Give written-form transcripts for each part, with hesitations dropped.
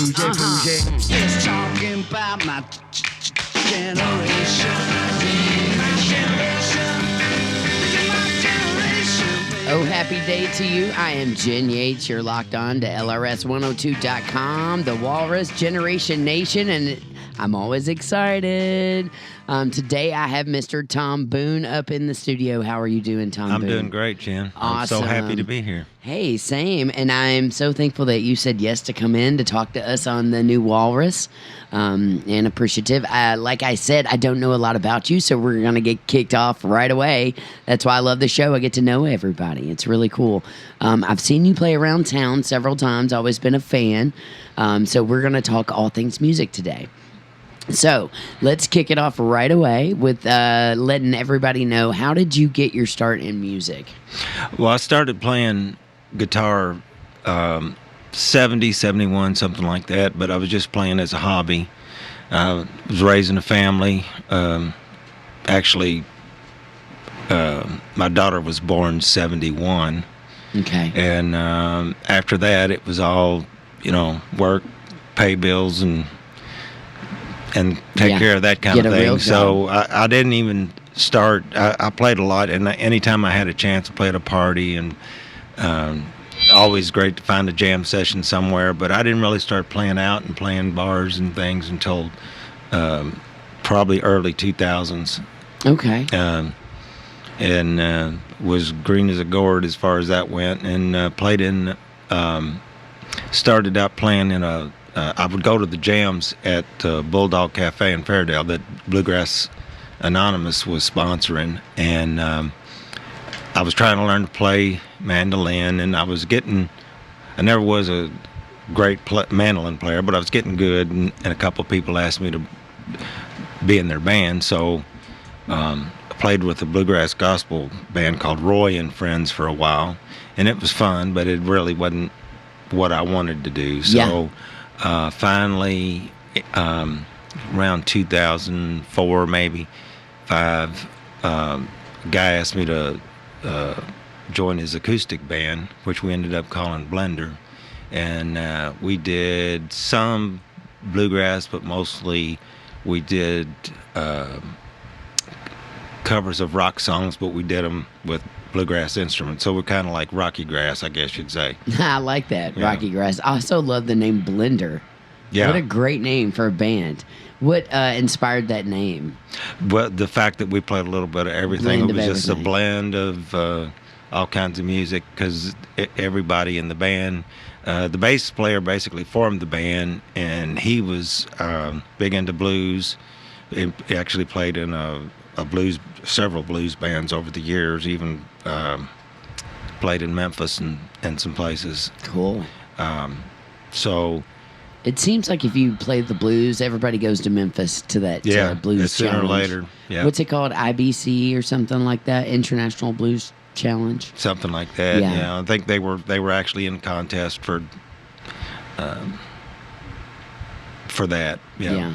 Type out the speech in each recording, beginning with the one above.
bougie. It's talking about my generation. My generation. My generation. Oh, happy day to you. I am Jen Yates. You're locked on to LRS102.com, the Walrus Generation Nation, and I'm always excited. Today I have Mr. Tom Boone up in the studio. How are you doing, Tom I'm Boone? doing great, Jen. Awesome. I'm so happy to be here. Hey, same. And I'm so thankful that you said yes to come in to talk to us on the new Walrus, and appreciative. Like I said, I don't know a lot about you, so we're going to get kicked off right away. That's why I love the show. I get to know everybody. It's really cool. I've seen you play around town several times. Always been a fan. So we're going to talk all things music today. So let's kick it off right away with letting everybody know, how did you get your start in music? Well, I started playing guitar 70, 71, something like that, but I was just playing as a hobby. I was raising a family. Actually, my daughter was born 71. Okay. And after that, it was all, work, pay bills, and take care of that kind of thing. So I didn't even start. I played a lot, and anytime I had a chance to play at a party, and always great to find a jam session somewhere. But I didn't really start playing out and playing bars and things until probably early 2000s. Okay. And was green as a gourd as far as that went, and played in. Started out playing in a. I would go to the jams at Bulldog Cafe in Fairdale that Bluegrass Anonymous was sponsoring, and I was trying to learn to play mandolin, and I never was a great mandolin player, but I was getting good, and a couple of people asked me to be in their band, so I played with a bluegrass gospel band called Roy and Friends for a while, and it was fun, but it really wasn't what I wanted to do, so... Yeah. Finally, around 2004, maybe 5, a guy asked me to join his acoustic band, which we ended up calling Blender. And we did some bluegrass, but mostly we did covers of rock songs, but we did them with bluegrass instruments, so we're kind of like Rocky Grass, I guess you'd say. I like that, Yeah. Rocky Grass. I also love the name Blender. Yeah. What a great name for a band. What inspired that name? Well, the fact that we played a little bit of everything. Blend It was of just everything. a blend of all kinds of music, because everybody in the band, the bass player basically formed the band, and he was big into blues. He actually played in several blues bands over the years, even played in Memphis and some places. Cool. So It seems like if you play the blues, everybody goes to Memphis to that blues it's sooner or challenge. later. Yeah, What's it called? IBC or something like that? International Blues Challenge? something like that. Yeah. Yeah, I think they were actually in contest for that. Yeah.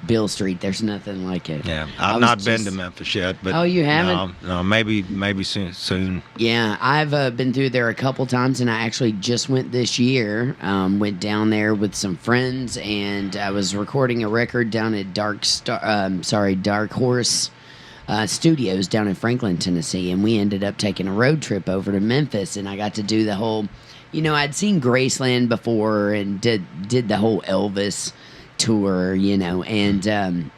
Bill Street, there's nothing like it. Yeah, I I've was not been just- to Memphis yet, but Oh, you haven't? No, maybe soon. Yeah, I've been through there a couple times, and I actually just went this year. Went down there with some friends, and I was recording a record down at Dark Horse Studios down in Franklin, Tennessee, and we ended up taking a road trip over to Memphis, and I got to do the whole, I'd seen Graceland before and did the whole Elvis tour, and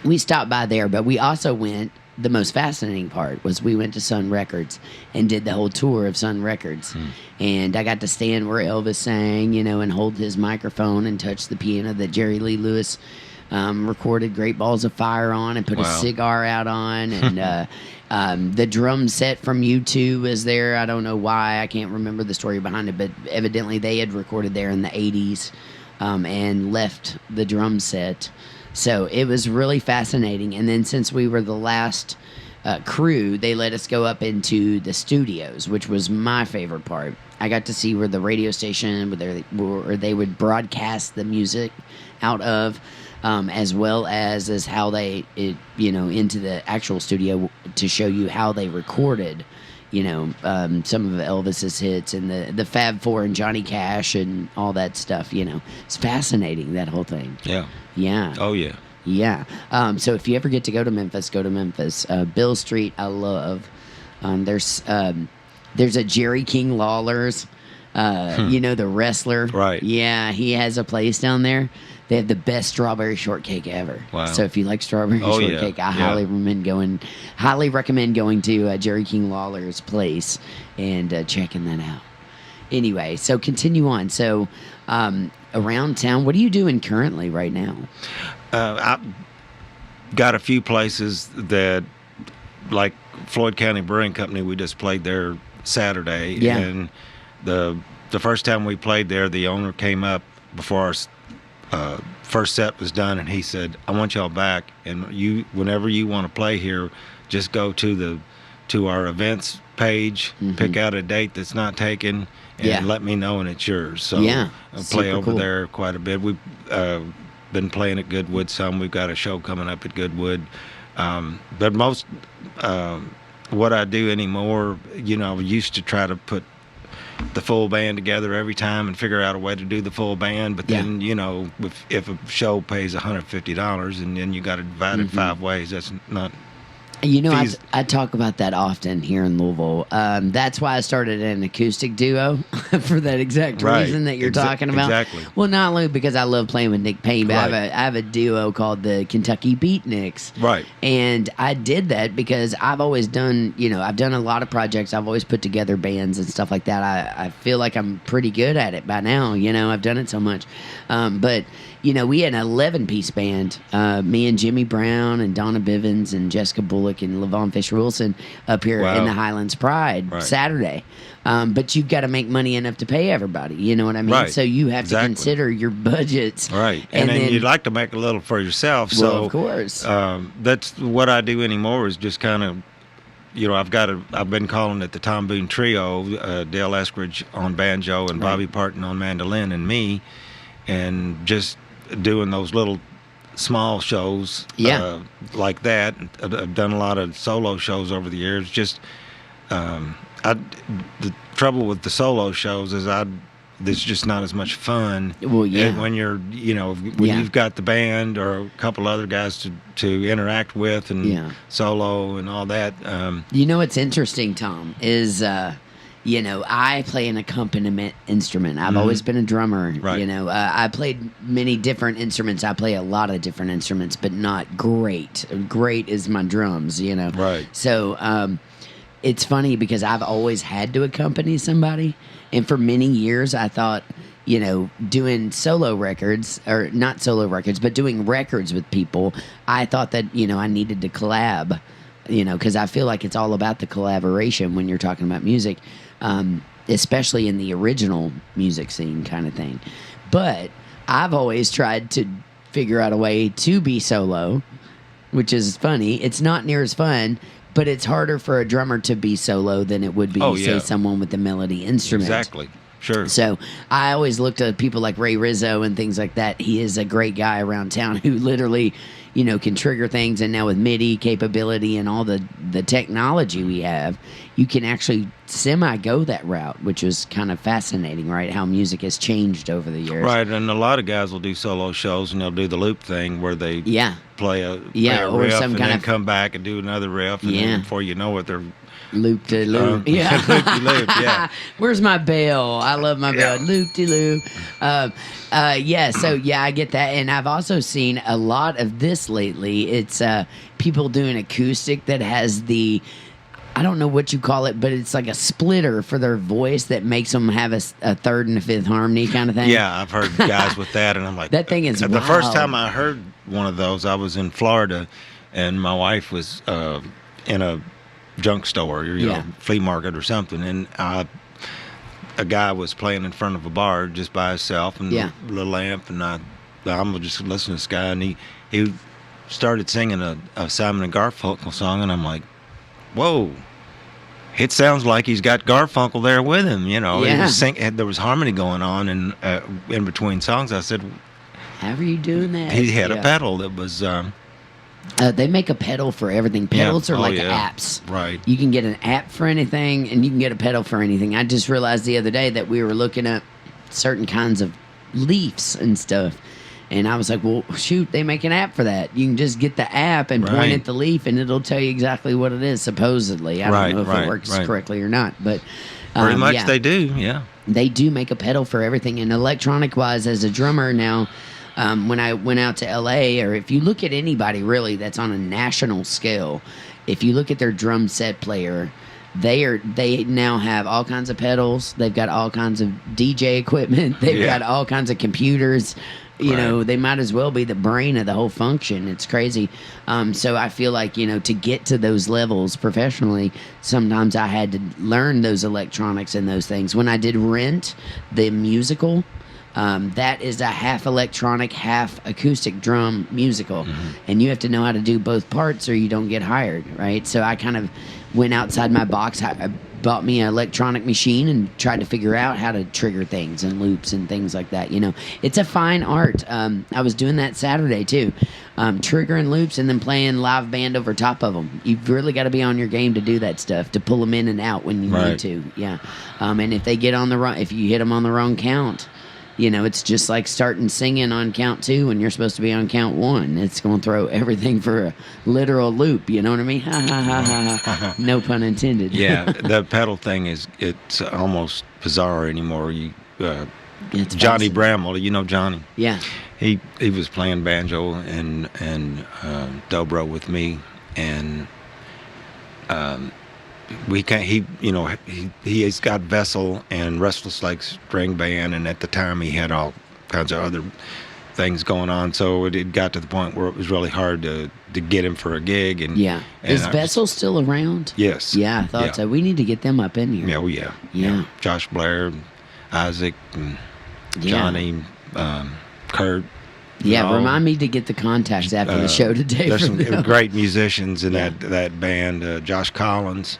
we stopped by there, but we also went. The most fascinating part was we went to Sun Records and did the whole tour of Sun Records. And I got to stand where Elvis sang, and hold his microphone and touch the piano that Jerry Lee Lewis recorded Great Balls of Fire on, and put a Wow. cigar out on. And the drum set from U2 was there. I don't know why. I can't remember the story behind it, but evidently they had recorded there in the 80s and left the drum set. So it was really fascinating. And then since we were the last crew, they let us go up into the studios, which was my favorite part. I got to see where the radio station, where they would broadcast the music out of, as well as how they, into the actual studio to show you how they recorded, some of Elvis's hits and the Fab Four and Johnny Cash and all that stuff. It's fascinating, that whole thing. Yeah. Yeah. Oh yeah. Yeah. So if you ever get to go to Memphis, go to Memphis. Bill Street, I love. There's a Jerry King Lawler's, the wrestler. Right. Yeah, he has a place down there. They have the best strawberry shortcake ever. Wow. So if you like strawberry shortcake, I highly recommend going to Jerry King Lawler's place and checking that out. Anyway, so continue on. So around town, what are you doing currently right now? I've got a few places that, like Floyd County Brewing Company, we just played there Saturday. Yeah. And the first time we played there, the owner came up before our first set was done, and he said, "I want y'all back, and whenever you want to play here, just go to our events page, pick out a date that's not taken, and let me know, and it's yours." So I play over there quite a bit. We've been playing at Goodwood some. We've got a show coming up at Goodwood. But most what I do anymore, I used to try to put the full band together every time and figure out a way to do the full band. But then, if a show pays $150 and then you got to divide it 5 ways, that's not. I talk about that often here in Louisville. That's why I started an acoustic duo for that exact reason that you're talking about. Exactly. Well, not only because I love playing with Nick Payne, but Right. I have a duo called the Kentucky Beatniks. Right. And I did that because I've always done, I've done a lot of projects. I've always put together bands and stuff like that. I feel like I'm pretty good at it by now. I've done it so much. But we had an 11-piece band, me and Jimmy Brown and Donna Bivens and Jessica Bullock and Levon Fisher-Wilson up here in the Highlands Pride Saturday. But you've got to make money enough to pay everybody. You know what I mean? Right. So you have to consider your budgets. Right. And then you'd like to make a little for yourself. Well, so, of course. That's what I do anymore is just kind of, I've been calling it the Tom Boone Trio, Dale Eskridge on banjo and Bobby Parton on mandolin and me, and just doing those little small shows like that. I've done a lot of solo shows over the years. Just the trouble with the solo shows is there's just not as much fun. Well, yeah. When you're, when you've got the band or a couple other guys to interact with and solo and all that. What's interesting, Tom, is I play an accompaniment instrument. I've always been a drummer. Right. I played many different instruments. I play a lot of different instruments, but not great. Great is my drums, Right. So it's funny because I've always had to accompany somebody. And for many years, I thought, doing solo records, or not solo records, but doing records with people, I thought that, I needed to collab, because I feel like it's all about the collaboration when you're talking about music. Especially in the original music scene kind of thing. But I've always tried to figure out a way to be solo, which is funny. It's not near as fun, but it's harder for a drummer to be solo than it would be, say, someone with a melody instrument. Exactly. Sure. So I always looked at people like Ray Rizzo and things like that. He is a great guy around town who literally, can trigger things. And now with MIDI capability and all the technology we have, you can actually go that route, which is kind of fascinating, right? How music has changed over the years. Right, and a lot of guys will do solo shows and they'll do the loop thing where they play a or riff some and kind then of come back and do another riff, and then before you know it, they're loop de loop. loop, yeah. Where's my bell? I love my bell. Loop de loop. So I get that. And I've also seen a lot of this lately. It's people doing acoustic that has I don't know what you call it, but it's like a splitter for their voice that makes them have a third and a fifth harmony kind of thing. Yeah, I've heard guys with that, and I'm like, that thing is the wild. first time I heard one of those, I was in Florida, and my wife was in a junk store, flea market or something, and a guy was playing in front of a bar just by himself and a little amp, and I'm just listening to this guy, and he started singing a Simon and Garfunkel song, and I'm like, whoa, it sounds like he's got Garfunkel there with him, He was there was harmony going on in between songs. I said, how are you doing that? He had a pedal that was They make a pedal for everything. Pedals are like apps. Right. You can get an app for anything, and you can get a pedal for anything. I just realized the other day that we were looking at certain kinds of leafs and stuff. And I was like, well, shoot, they make an app for that. You can just get the app and point at the leaf, and it'll tell you exactly what it is, supposedly. I don't know if it works correctly or not. But pretty much they do, yeah. They do make a pedal for everything. And electronic-wise, as a drummer now, when I went out to L.A., or if you look at anybody, really, that's on a national scale, if you look at their drum set player, they now have all kinds of pedals. They've got all kinds of DJ equipment. They've got all kinds of computers. You know, they might as well be the brain of the whole function. It's crazy. So I feel like, to get to those levels professionally, sometimes I had to learn those electronics and those things. When I did Rent, the musical, that is a half electronic, half acoustic drum musical. And you have to know how to do both parts or you don't get hired, right? So I kind of went outside my box. I bought me an electronic machine and tried to figure out how to trigger things and loops and things like that. It's a fine art. I was doing that Saturday too, triggering loops and then playing live band over top of them. You've really got to be on your game to do that stuff, to pull them in and out when you need to. Yeah. And if they get on if you hit them on the wrong count, it's just like starting singing on count 2 when you're supposed to be on count 1. It's going to throw everything for a literal loop. You know what I mean? Ha, ha, ha, ha, ha. No pun intended. Yeah, the pedal thing it's almost bizarre anymore. Johnny Bramwell, you know Johnny? Yeah. He was playing banjo and dobro with me, and we can't. He's got Vessel and Restless Legs String Band, and at the time he had all kinds of other things going on. So it got to the point where it was really hard to get him for a gig. And is Vessel still around? Yes. Yeah, I thought so. We need to get them up in here. Yeah. Josh Blair, Isaac, and Johnny, Kurt. Yeah, remind me to get the contacts after the show today. There's some great musicians in that band. Josh Collins.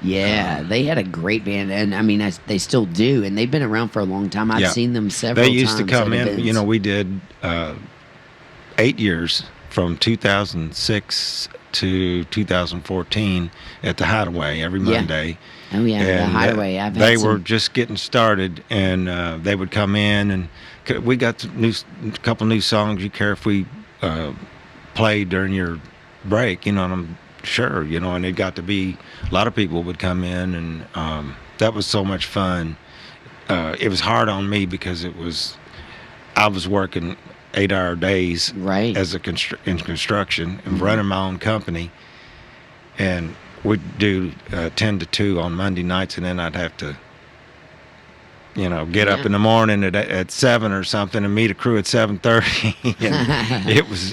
Yeah, they had a great band, and I mean, they still do, and they've been around for a long time. I've seen them several times. They used to come in. Events. We did 8 years from 2006 to 2014 at the Hideaway every Monday. Oh yeah, and the Hideaway. They were just getting started, and they would come in, and we got a couple new songs. You care if we play during your break? And I'm sure, and it got to be a lot of people would come in, and that was so much fun. It was hard on me because I was working 8-hour days as in construction and running my own company, and we'd do 10 to 2 on Monday nights, and then I'd have to get up in the morning at 7 or something and meet a crew at 7:30.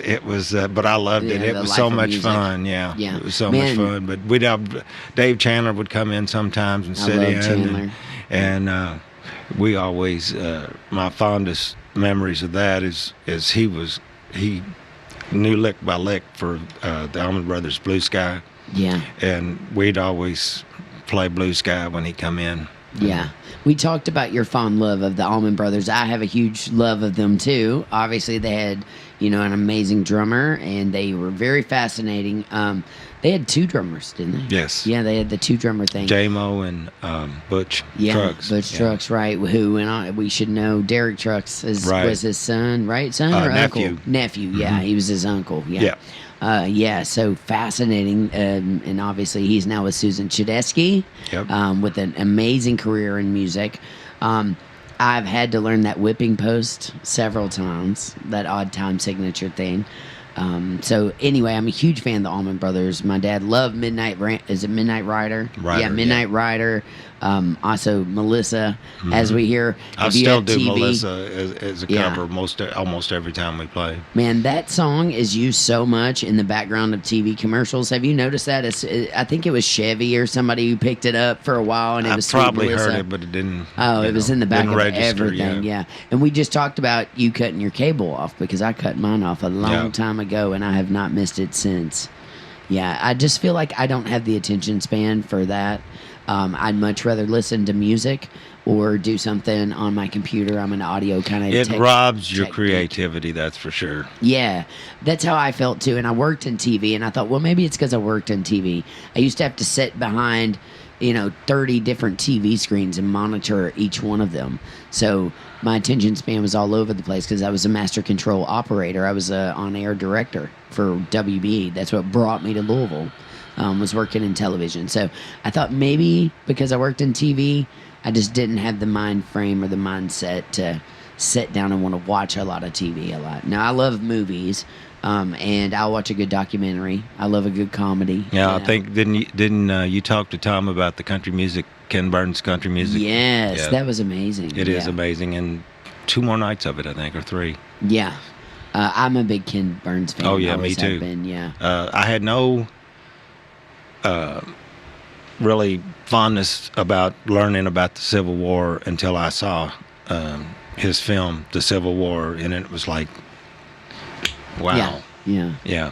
It was but I loved it. It was so much fun. Yeah. It was so much fun. But we'd have Dave Chandler would come in sometimes and sit in, and we always my fondest memories of that is he knew lick by lick for the Allman Brothers Blue Sky. Yeah. And we'd always play Blue Sky when he come in. Yeah. We talked about your fond love of the Allman Brothers. I have a huge love of them, too. Obviously, they had, an amazing drummer, and they were very fascinating. They had 2 drummers, didn't they? Yes. Yeah, they had the 2-drummer thing. J-Mo and Butch Trucks. Butch Trucks, right. Who, we should know, Derek Trucks was his son, right? Son or nephew. Uncle? Nephew, yeah. He was his uncle, so fascinating. And obviously, he's now with Susan Chudesky, with an amazing career in music. I've had to learn that whipping post several times, that odd time signature thing. So anyway, I'm a huge fan of the Allman Brothers. My dad loved Midnight Rider? Midnight Rider. Also Melissa, as we hear. I still do Melissa as a cover almost every time we play. Man, that song is used so much in the background of TV commercials. Have you noticed that? I think it was Chevy or somebody who picked it up for a while, and it was probably heard it, but it didn't. Oh, it was in the back of register, everything. Yeah. And we just talked about you cutting your cable off, because I cut mine off a long time ago, and I have not missed it since. Yeah, I just feel like I don't have the attention span for that. I'd much rather listen to music or do something on my computer. I'm an audio kind of. It robs your tech geek. creativity, that's for sure. Yeah, that's how I felt too. And I worked in TV, and I thought, well, maybe it's because I worked in TV. I used to have to sit behind, 30 different TV screens and monitor each one of them. So my attention span was all over the place because I was a master control operator. I was a on-air director for WB. That's what brought me to Louisville, was working in television. So I thought maybe because I worked in TV, I just didn't have the mind frame or the mindset to sit down and want to watch a lot of TV a lot. Now, I love movies, and I'll watch a good documentary. I love a good comedy. Yeah, I think didn't you talk to Tom about the country music, Ken Burns country music? Yes, Yeah. that was amazing. It is amazing, and 2 more nights of it, I think, or 3. Yeah. I'm a big Ken Burns fan. Oh yeah, me Always have too. been, yeah. I had no really fondness about learning about the Civil War until I saw his film, The Civil War, and it was like, wow. Yeah. Yeah. Yeah.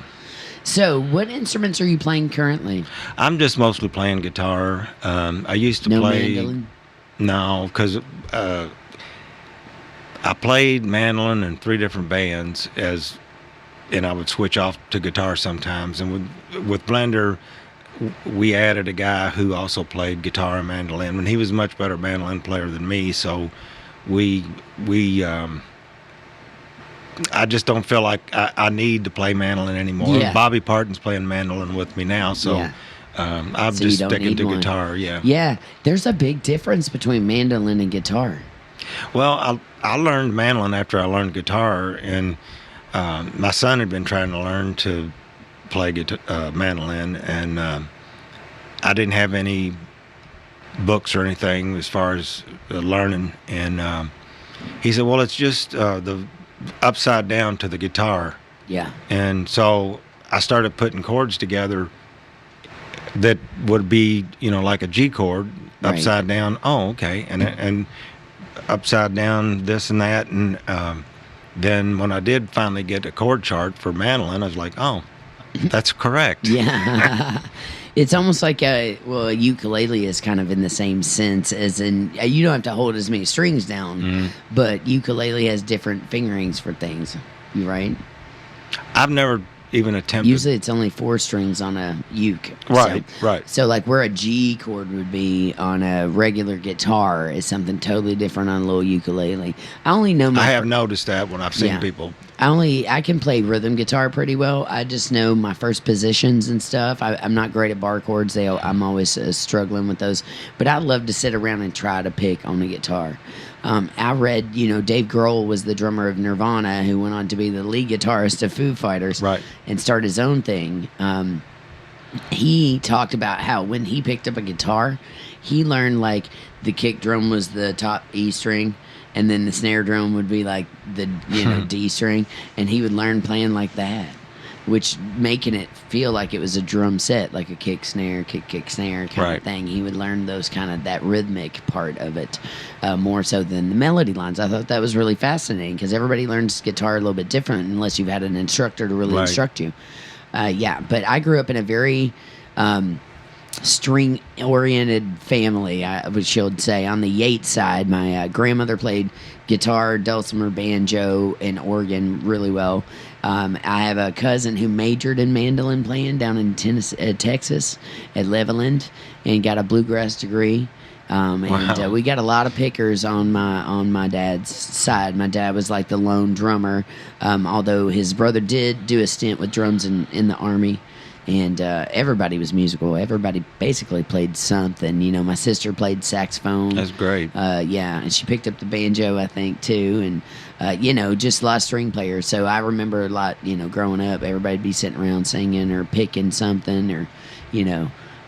So, what instruments are you playing currently? I'm just mostly playing guitar. I used to No play. mandolin? No, because I played mandolin in 3 different bands and I would switch off to guitar sometimes. And with Blender, we added a guy who also played guitar and mandolin, and he was a much better mandolin player than me. So I just don't feel like I need to play mandolin anymore. Yeah. Bobby Parton's playing mandolin with me now, so Yeah. I'm So you just don't sticking need to one. guitar. Yeah. Yeah. There's a big difference between mandolin and guitar. Well, I learned mandolin after I learned guitar, and my son had been trying to learn to play mandolin, and I didn't have any books or anything as far as learning. And he said, "Well, it's just the upside down to the guitar." Yeah. And so I started putting chords together that would be, like a G chord, Right. upside down. Oh, okay. And upside down this and that. And then when I did finally get a chord chart for mandolin, I was like, oh, that's correct. Yeah. It's almost like a ukulele is kind of in the same sense as in, you don't have to hold as many strings down, but ukulele has different fingerings for things. You right? I've never even attempted. Usually it's only 4 strings on a uke. Right, right. So like where a G chord would be on a regular guitar is something totally different on a little ukulele. I only know I have noticed that when I've seen Yeah. people. I can play rhythm guitar pretty well. I just know my first positions and stuff. I'm not great at bar chords. I'm always struggling with those. But I love to sit around and try to pick on the guitar. I read, Dave Grohl was the drummer of Nirvana, who went on to be the lead guitarist of Foo Fighters, Right. and start his own thing. He talked about how when he picked up a guitar, he learned like the kick drum was the top E string, and then the snare drum would be like the D string, and he would learn playing like that, which making it feel like it was a drum set, like a kick snare kind Right. of thing. He would learn those kind of that rhythmic part of it more so than the melody lines. I thought that was really fascinating because everybody learns guitar a little bit different unless you've had an instructor to really Right. instruct you. But I grew up in a very string-oriented family, I should say. On the Yates side, my grandmother played guitar, dulcimer, banjo, and organ really well. I have a cousin who majored in mandolin playing down in Texas at Leveland and got a bluegrass degree. Wow. And we got a lot of pickers on my dad's side. My dad was like the lone drummer, although his brother did do a stint with drums in the Army. And everybody was musical. Everybody basically played something. My sister played saxophone. That's great. And she picked up the banjo, I think, too. And, just a lot of string players. So I remember a lot, growing up, everybody'd be sitting around singing or picking something or,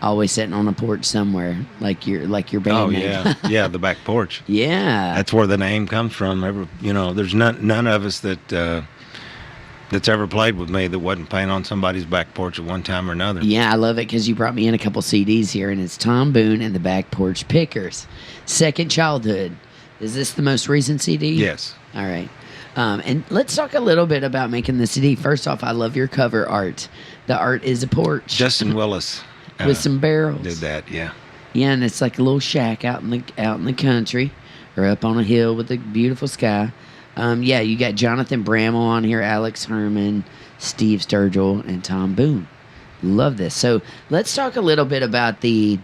always sitting on a porch somewhere like your band Oh, name. yeah. Yeah, the back porch. Yeah. That's where the name comes from. There's none of us that's ever played with me that wasn't playing on somebody's back porch at one time or another. Yeah, I love it because you brought me in a couple CDs here, and it's Tom Boone and the Back Porch Pickers. Second Childhood. Is this the most recent CD? Yes. All right. And let's talk a little bit about making the CD. First off, I love your cover art. The art is a porch Justin Willis with some barrels. did that, yeah. Yeah, and it's like a little shack out in the country. They're up on a hill with a beautiful sky. Yeah, you got Jonathan Bramall on here, Alex Herman, Steve Sturgill, and Tom Boone. Love this. So let's talk a little bit about the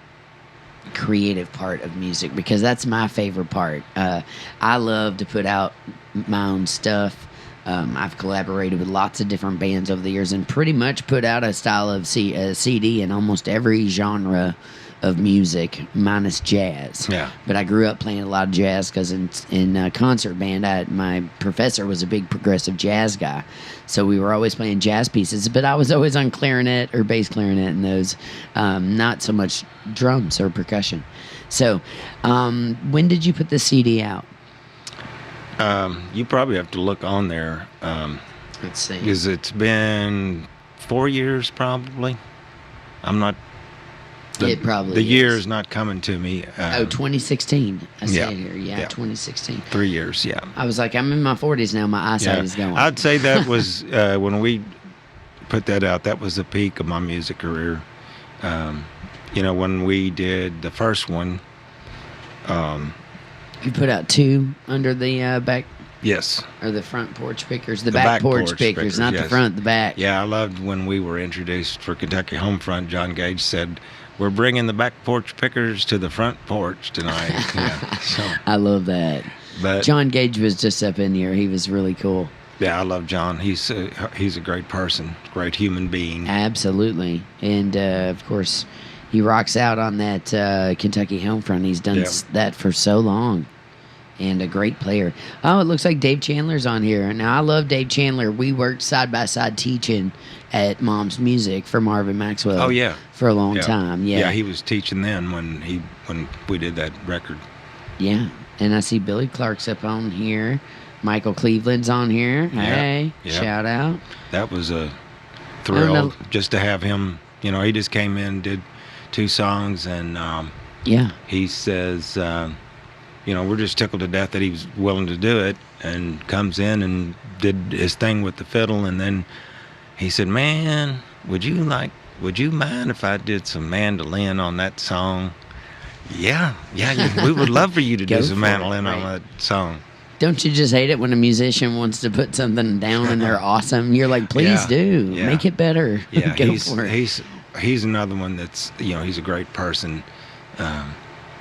creative part of music, because that's my favorite part. I love to put out my own stuff. I've collaborated with lots of different bands over the years and pretty much put out a style of CD in almost every genre of music, minus jazz. Yeah. But I grew up playing a lot of jazz because in concert band, my professor was a big progressive jazz guy. So we were always playing jazz pieces, but I was always on clarinet or bass clarinet in those, not so much drums or percussion. So when did you put the CD out? You probably have to look on there. Let's see. Because it's been 4 years probably. I'm not... It probably The is. year's not coming to me. 2016. I see yeah, it here. Yeah, yeah. 2016. 3 years, yeah. I was like, I'm in my 40s now. My eyesight is going. I'd say that was, when we put that out, that was the peak of my music career. When we did the first one... You put out 2 under the back... Yes. Or the front porch pickers. The back porch pickers, not the yes. front, the back. Yeah, I loved when we were introduced for Kentucky Homefront. John Gage said, "We're bringing the back porch pickers to the front porch tonight." Yeah, so. I love that. But John Gage was just up in here. He was really cool. yeah, I love John. He's a great person, great human being. Absolutely. And, of course, he rocks out on that Kentucky Homefront. He's done that for so long. And a great player. Oh, it looks like Dave Chandler's on here. Now, I love Dave Chandler. We worked side by side teaching at Mom's Music for Marvin Maxwell. Oh yeah, for a long time. Yeah, yeah. He was teaching then when we did that record. Yeah, and I see Billy Clark's up on here. Michael Cleveland's on here. Hey, shout out. That was a thrill just to have him. He just came in, did 2 songs, and he says. We're just tickled to death that he was willing to do it, and comes in and did his thing with the fiddle, and then he said, "Man, would you mind if I did some mandolin on that song?" Yeah, we would love for you to do some mandolin on that song. Don't you just hate it when a musician wants to put something down and they're awesome? You're like, please do. Yeah. Make it better. Yeah, Go for it. He's another one that's, he's a great person.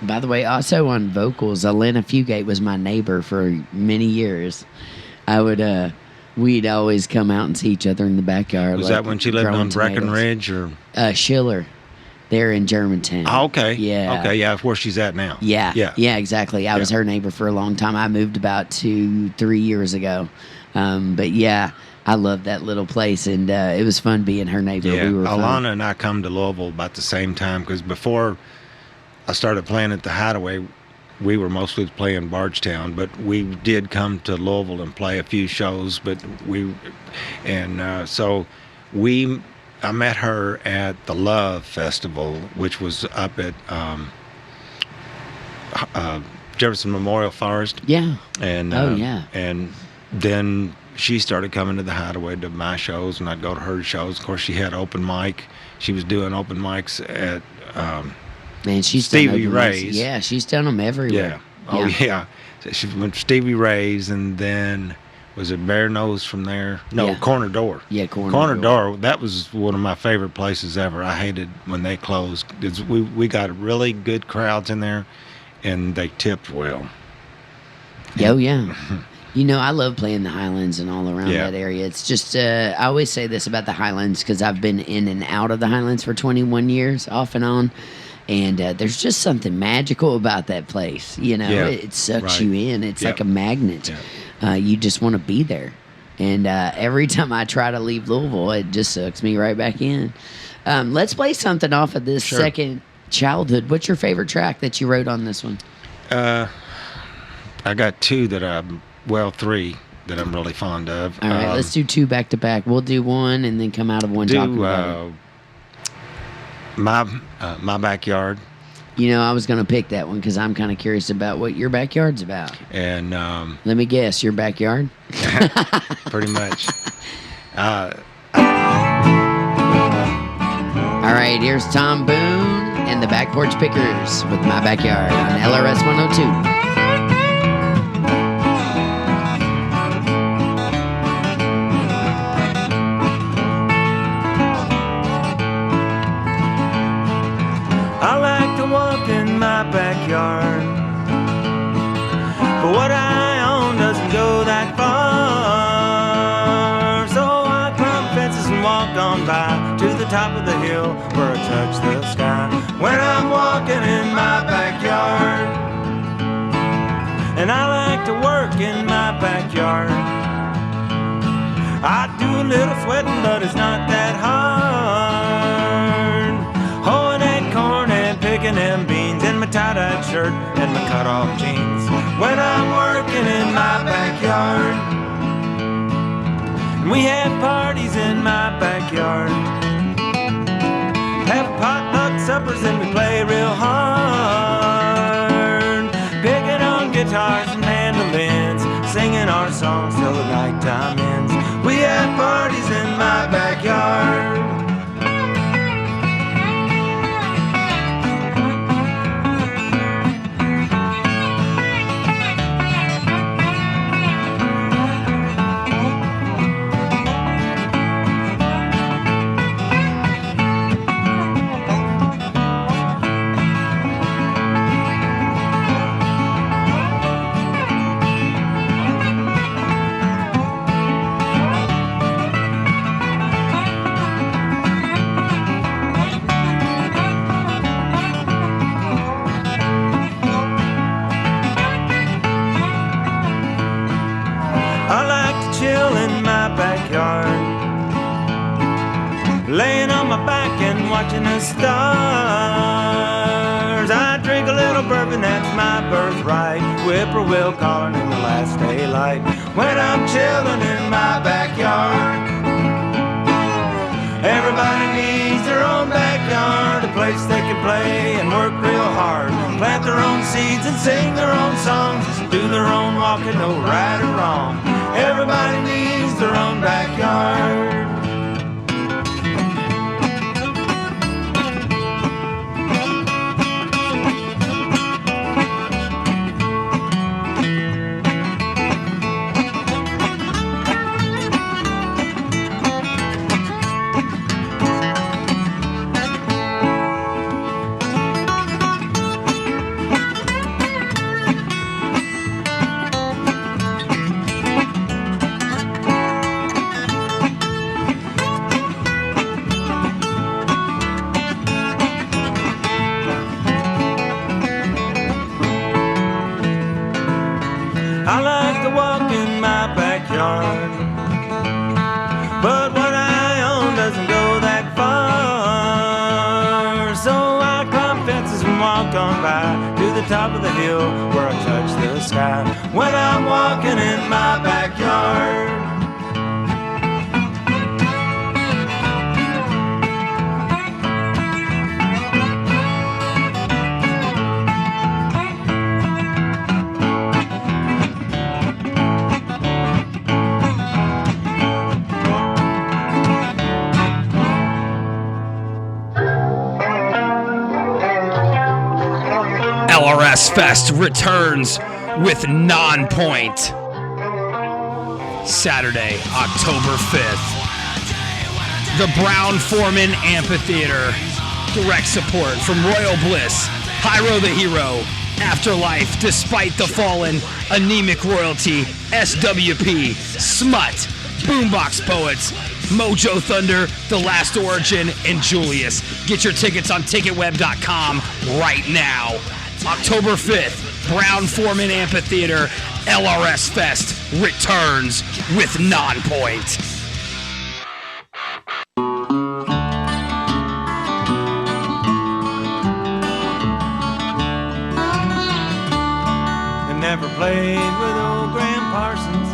By the way, also on vocals, Elena Fugate was my neighbor for many years. We'd always come out and see each other in the backyard. Was that when she lived on Breckenridge or? Schiller. They're in Germantown. Oh, okay. Yeah. Okay, yeah, where she's at now. Yeah, exactly. I was her neighbor for a long time. I moved about 2-3 years ago. But yeah, I loved that little place, and it was fun being her neighbor. Yeah, We were Alana and I come to Louisville about the same time, because before I started playing at the Hideaway, we were mostly playing Bardstown, but we did come to Louisville and play a few shows. I met her at the Love Festival, which was up at Jefferson Memorial Forest. Yeah. And and then she started coming to the Hideaway to my shows, and I'd go to her shows. Of course, she had open mic. She was doing open mics at Man, she's Stevie done Ray's. Yeah, she's done them everywhere. Yeah. Oh, yeah. So she went to Stevie Ray's, and then was it Bear Nose from there? No, Corner Door. Yeah, Corner Door. That was one of my favorite places ever. I hated when they closed. We got really good crowds in there, and they tipped well. Oh, yeah. I love playing the Highlands and all around that area. It's just, I always say this about the Highlands, because I've been in and out of the Highlands for 21 years, off and on. And there's just something magical about that place. It sucks you in. It's like a magnet. Yeah. You just want to be there. And every time I try to leave Louisville, it just sucks me right back in. Let's play something off of this second Childhood. What's your favorite track that you wrote on this one? I got 3 that I'm really fond of. All right, let's do 2 back to back. We'll do one and then come out of one talking about it. My Backyard. I was going to pick that one because I'm kind of curious about what your backyard's about. And let me guess, your backyard? Pretty much. All right, here's Tom Boone and the Back Porch Pickers with My Backyard on LRS 102. when I'm walking in my backyard. And I like to work in my backyard. I do a little sweating, but it's not that hard. Hoeing that corn and picking them beans in my tie-dyed shirt and my cut-off jeans when I'm working in my backyard. And we have parties in my backyard. Have potluck suppers and we play real hard. Picking on guitars and mandolins, singing our songs till the nighttime ends. We have parties in my backyard. Laying on my back and watching the stars. I drink a little bourbon, that's my birthright. Whippoorwill calling in the last daylight when I'm chilling in my backyard. Everybody needs their own backyard, a place they can play and work real hard, plant their own seeds and sing their own songs, do their own walking, no right or wrong. Everybody needs their own backyard. I like to walk in my backyard, but what I own doesn't go that far. So I climb fences and walk on by to the top of the hill where I touch the sky when I'm walking in my backyard. LRS Fest returns with Nonpoint. Saturday, October 5th. The Brown-Forman Amphitheater. Direct support from Royal Bliss, Pyro the Hero, Afterlife, Despite the Fallen, Anemic Royalty, SWP, Smut, Boombox Poets, Mojo Thunder, The Last Origin, and Julius. Get your tickets on ticketweb.com right now. October 5th, Brown-Forman Amphitheater, LRS Fest returns with Nonpoint. I never played with old Graham Parsons,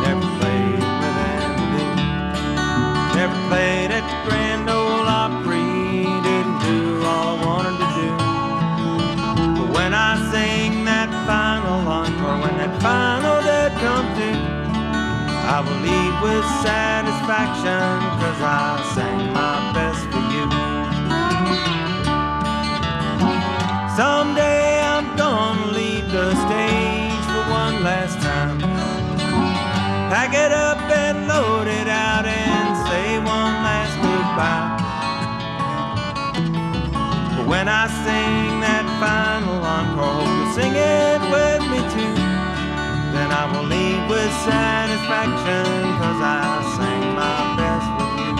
never played with Andy, never played at the Grand Ole Opry, didn't do all I wanted to do. When I sing that final encore, when that final dead comes due, I will leave with satisfaction, 'cause I sang my best for you. Someday I'm gonna leave the stage for one last time, pack it up and load it out and say one last goodbye. When I sing that final encore, hope you'll sing it with me too. Then I will leave with satisfaction, 'cause I sang my best with you.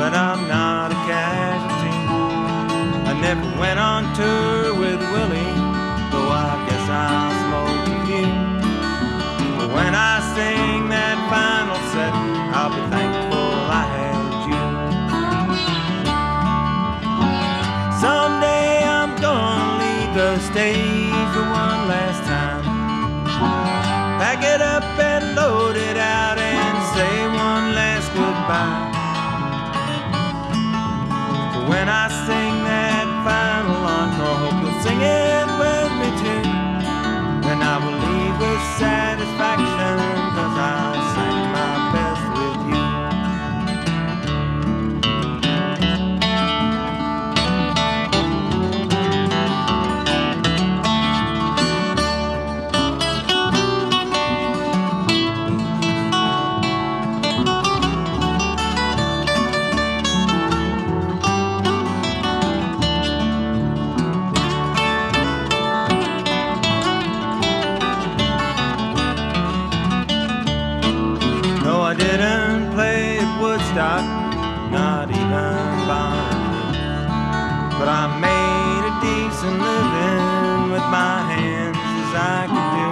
but I'm not a casualty. I never went on tour with Willie, though I guess I'll smoke a few. But when I sing that final set, I'll be thankful I had you. Someday I'm gonna leave the stage for one last time. Pack it up and load it out and say one last goodbye. But when I sing that final encore, hope you'll sing it with me too. And I will leave with satisfaction, 'cause I sang my best with you. I didn't play at Woodstock, not even Bonnaroo, but I made a decent living with my hands as I could do.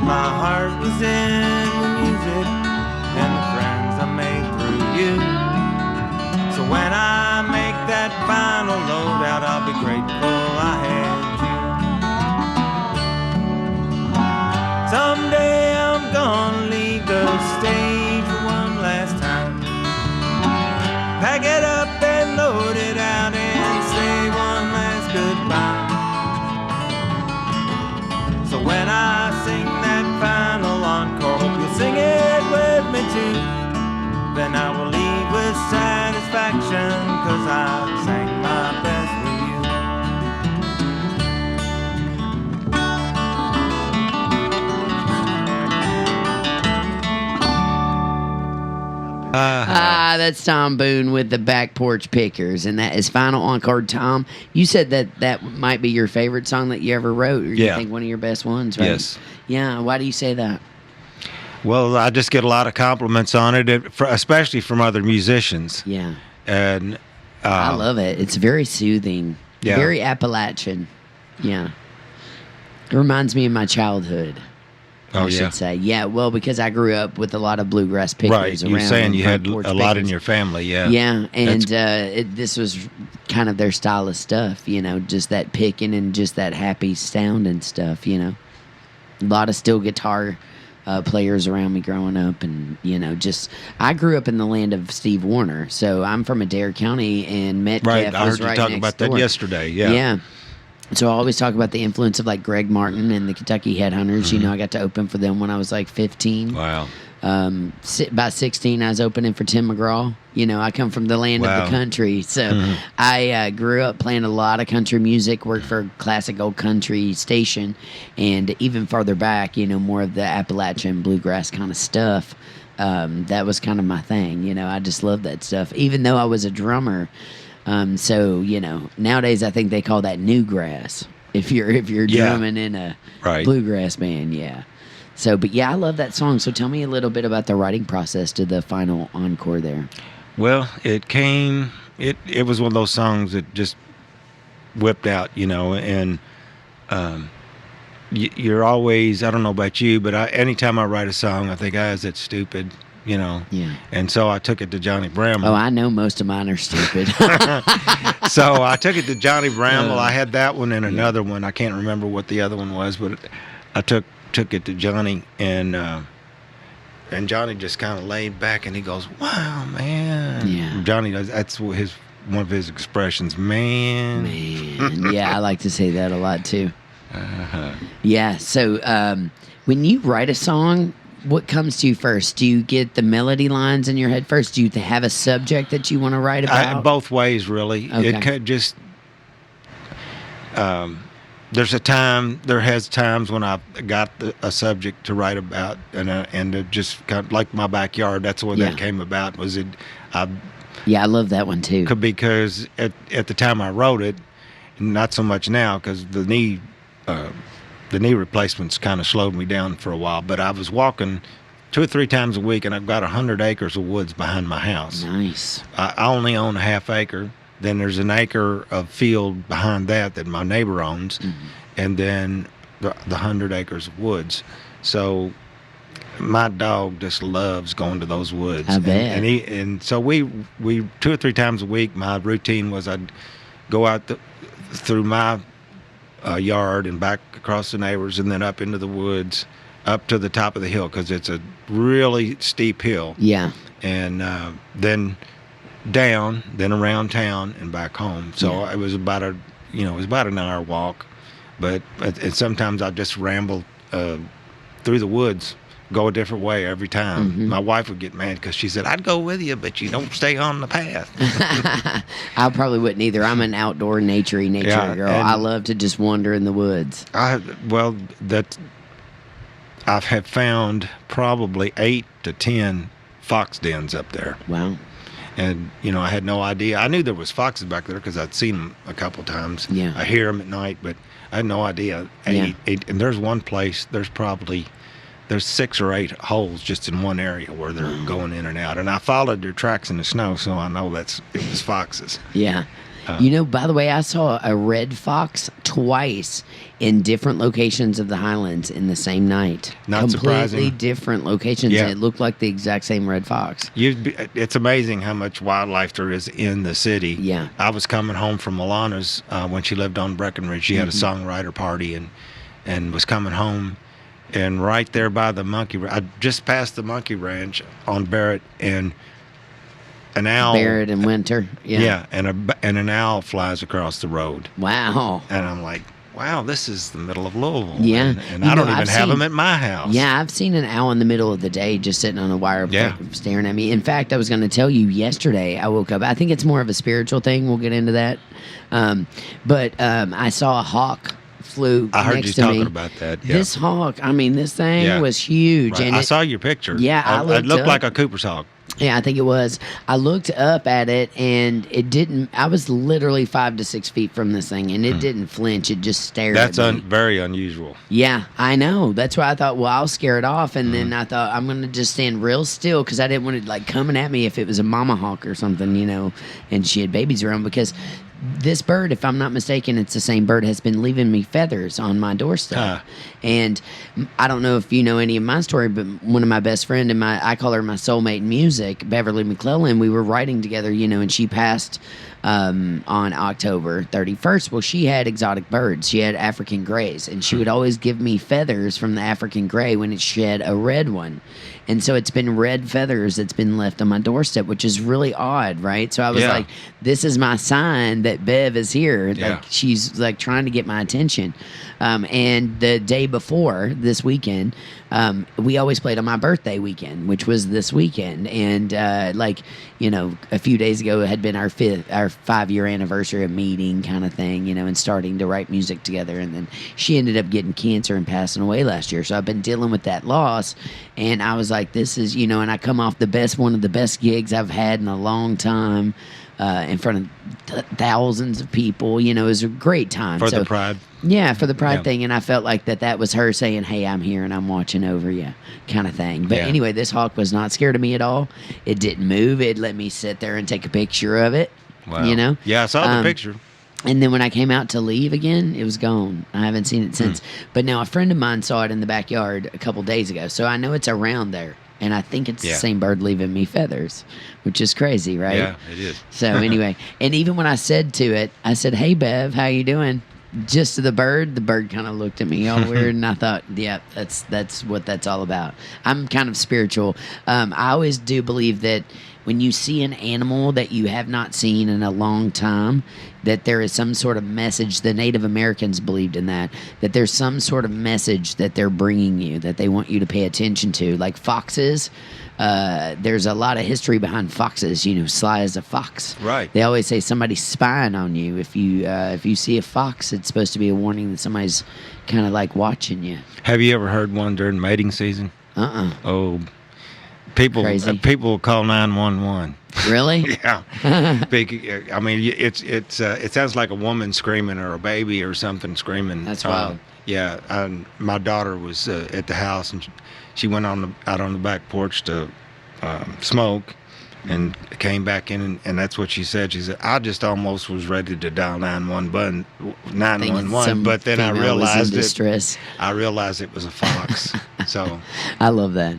My heart was in the music and the friends I made through you. So when I make that final load out, I'll be grateful I had you. Someday I'm gonna leave the stage for one last time. Pack it up and load it out and say one last goodbye. So when I sing that final encore, hope you'll sing it with me too. Then I will leave with satisfaction, 'cause I sang my best with you. That's Tom Boone with the Back Porch Pickers, and that is Final Encore. Tom, you said that might be your favorite song that you ever wrote, or you Yeah. think one of your best ones, right? Yes. Yeah, why do you say that? Well, I just get a lot of compliments on it, especially from other musicians. Yeah. And I love it. It's very soothing, Yeah. very Appalachian. Yeah. It reminds me of my childhood. Oh, I should say. Yeah, well, because I grew up with a lot of bluegrass pickers right. around. You're saying and you had front porch a lot in pickers. your family, yeah. Yeah, and this was kind of their style of stuff, just that picking and just that happy sound and stuff, A lot of steel guitar players around me growing up, and, I grew up in the land of Steve Warner, so I'm from Adair County, and Metcalf Right, I was heard you right talk next about that door. yesterday, yeah. Yeah. So I always talk about the influence of like Greg Martin and the Kentucky Headhunters. Mm-hmm. I got to open for them when I was like 15. Wow. By 16, I was opening for Tim McGraw. I come from the land of Wow. the country. So I grew up playing a lot of country music, worked for a classic old country station. And even farther back, more of the Appalachian bluegrass kind of stuff. That was kind of my thing. I just love that stuff. Even though I was a drummer. So nowadays I think they call that newgrass if you're Yeah. drumming in a Right. bluegrass band, yeah. So, but yeah, I love that song. So tell me a little bit about the writing process to the final encore there. Well, it was one of those songs that just whipped out, and you're always, I don't know about you, but anytime I write a song, I think, is that stupid? Yeah. And so I took it to Johnny Bramble. Oh, I know most of mine are stupid. So I took it to Johnny Bramble. I had that one and another one. I can't remember what the other one was, but I took it to Johnny, and Johnny just kind of laid back, and he goes, "Wow, man!" Yeah. Johnny does. That's one of his expressions, man. Man, yeah, I like to say that a lot too. Yeah. So when you write a song, what comes to you first? Do you get the melody lines in your head first? Do you have a subject that you want to write about? Both ways, really. Okay. It could just. There has times when I've got a subject to write about, and it just kind of like my backyard. That's the way Yeah. that came about. Yeah, I love that one too. Because at the time I wrote it, not so much now because the knee replacements kind of slowed me down for a while. But I was walking 2 or 3 times a week, and I've got 100 acres of woods behind my house. Nice. I only own a half acre. Then there's an acre of field behind that my neighbor owns, and then the 100 acres of woods. So my dog just loves going to those woods. I bet. And so we 2 or 3 times a week, my routine was I'd go out through my yard and back across the neighbors, and then up into the woods, up to the top of the hill, because it's a really steep hill. Yeah. And then down, then around town and back home. So it was about an hour walk, but sometimes I just ramble through the woods, go a different way every time. My wife would get mad because she said, "I'd go with you, but you don't stay on the path." I probably wouldn't either. I'm an outdoor nature girl. I love to just wander in the woods. I have found probably 8 to 10 fox dens up there. Wow. And, I had no idea. I knew there was foxes back there because I'd seen them a couple times. Yeah. I hear them at night, but I had no idea. Eight, and there's one place, there's 6 or 8 holes just in one area where they're going in and out. And I followed their tracks in the snow, so I know it was foxes. Yeah. By the way, I saw a red fox twice in different locations of the Highlands in the same night. Not surprising. Completely different locations. Yeah. And it looked like the exact same red fox. It's amazing how much wildlife there is in the city. Yeah. I was coming home from Milana's when she lived on Breckenridge. She had a songwriter party and was coming home. And right there by the I just passed the monkey ranch on Barrett, and an owl. Barrett and Winter. Yeah. Yeah, and an owl flies across the road. Wow. And I'm like, wow, this is the middle of Louisville. Yeah. And I don't even have them at my house. Yeah, I've seen an owl in the middle of the day just sitting on a wire staring at me. In fact, I was going to tell you yesterday, I woke up. I think it's more of a spiritual thing. We'll get into that. But I saw a hawk flew I heard next you to talking me. about that. Yeah. This hawk, this thing was huge. Right. And I saw your picture. Yeah, it looked like a Cooper's hawk. Yeah, I think it was. I looked up at it, and it didn't. I was literally 5 to 6 feet from this thing, and it didn't flinch. It just stared That's at me. Very unusual. Yeah, I know. That's why I thought, well, I'll scare it off, and then I thought I'm gonna just stand real still because I didn't want it like coming at me if it was a mama hawk or something, and she had babies around because. This bird, if I'm not mistaken, it's the same bird, has been leaving me feathers on my doorstep. And I don't know if you know any of my story, but one of my best friend I call her my soulmate in music, Beverly McClellan, we were writing together, and she passed on October 31st. Well, she had exotic birds. She had African grays, and she would always give me feathers from the African gray when it shed a red one. And so it's been red feathers that's been left on my doorstep, which is really odd, right? So I was like, this is my sign that Bev is here. Yeah. Like she's like trying to get my attention. And the day before this weekend, we always played on my birthday weekend, which was this weekend. And a few days ago it had been our 5-year anniversary of meeting kind of thing, and starting to write music together. And then she ended up getting cancer and passing away last year. So I've been dealing with that loss. And I was like, this is, and I come off one of the best gigs I've had in a long time. In front of thousands of people, it was a great time. For the Pride? Yeah, for the Pride thing. And I felt like that was her saying, hey, I'm here and I'm watching over you kind of thing. But anyway, this hawk was not scared of me at all. It didn't move. It let me sit there and take a picture of it, Wow. Yeah, I saw the picture. And then when I came out to leave again, it was gone. I haven't seen it since. But now a friend of mine saw it in the backyard a couple days ago. So I know it's around there. And I think it's the same bird leaving me feathers, which is crazy, right? Yeah, it is. So anyway, and even when I said to it, I said, hey, Bev, how you doing? Just to the bird kind of looked at me all weird, and I thought, yeah, that's what that's all about. I'm kind of spiritual. I always do believe that when you see an animal that you have not seen in a long time, that there is some sort of message. The Native Americans believed in that there's some sort of message that they're bringing you, that they want you to pay attention to. Like foxes, there's a lot of history behind foxes, sly as a fox. Right. They always say somebody's spying on you. If you see a fox, it's supposed to be a warning that somebody's kind of like watching you. Have you ever heard one during mating season? Oh, people will call 911. Really? Yeah. I mean, it sounds like a woman screaming or a baby or something screaming. That's wild. Yeah. My daughter was at the house, and she went out on the back porch to smoke, and came back in, and that's what she said. She said, I just almost was ready to dial 911, but then I realized I realized it was a fox. So I love that.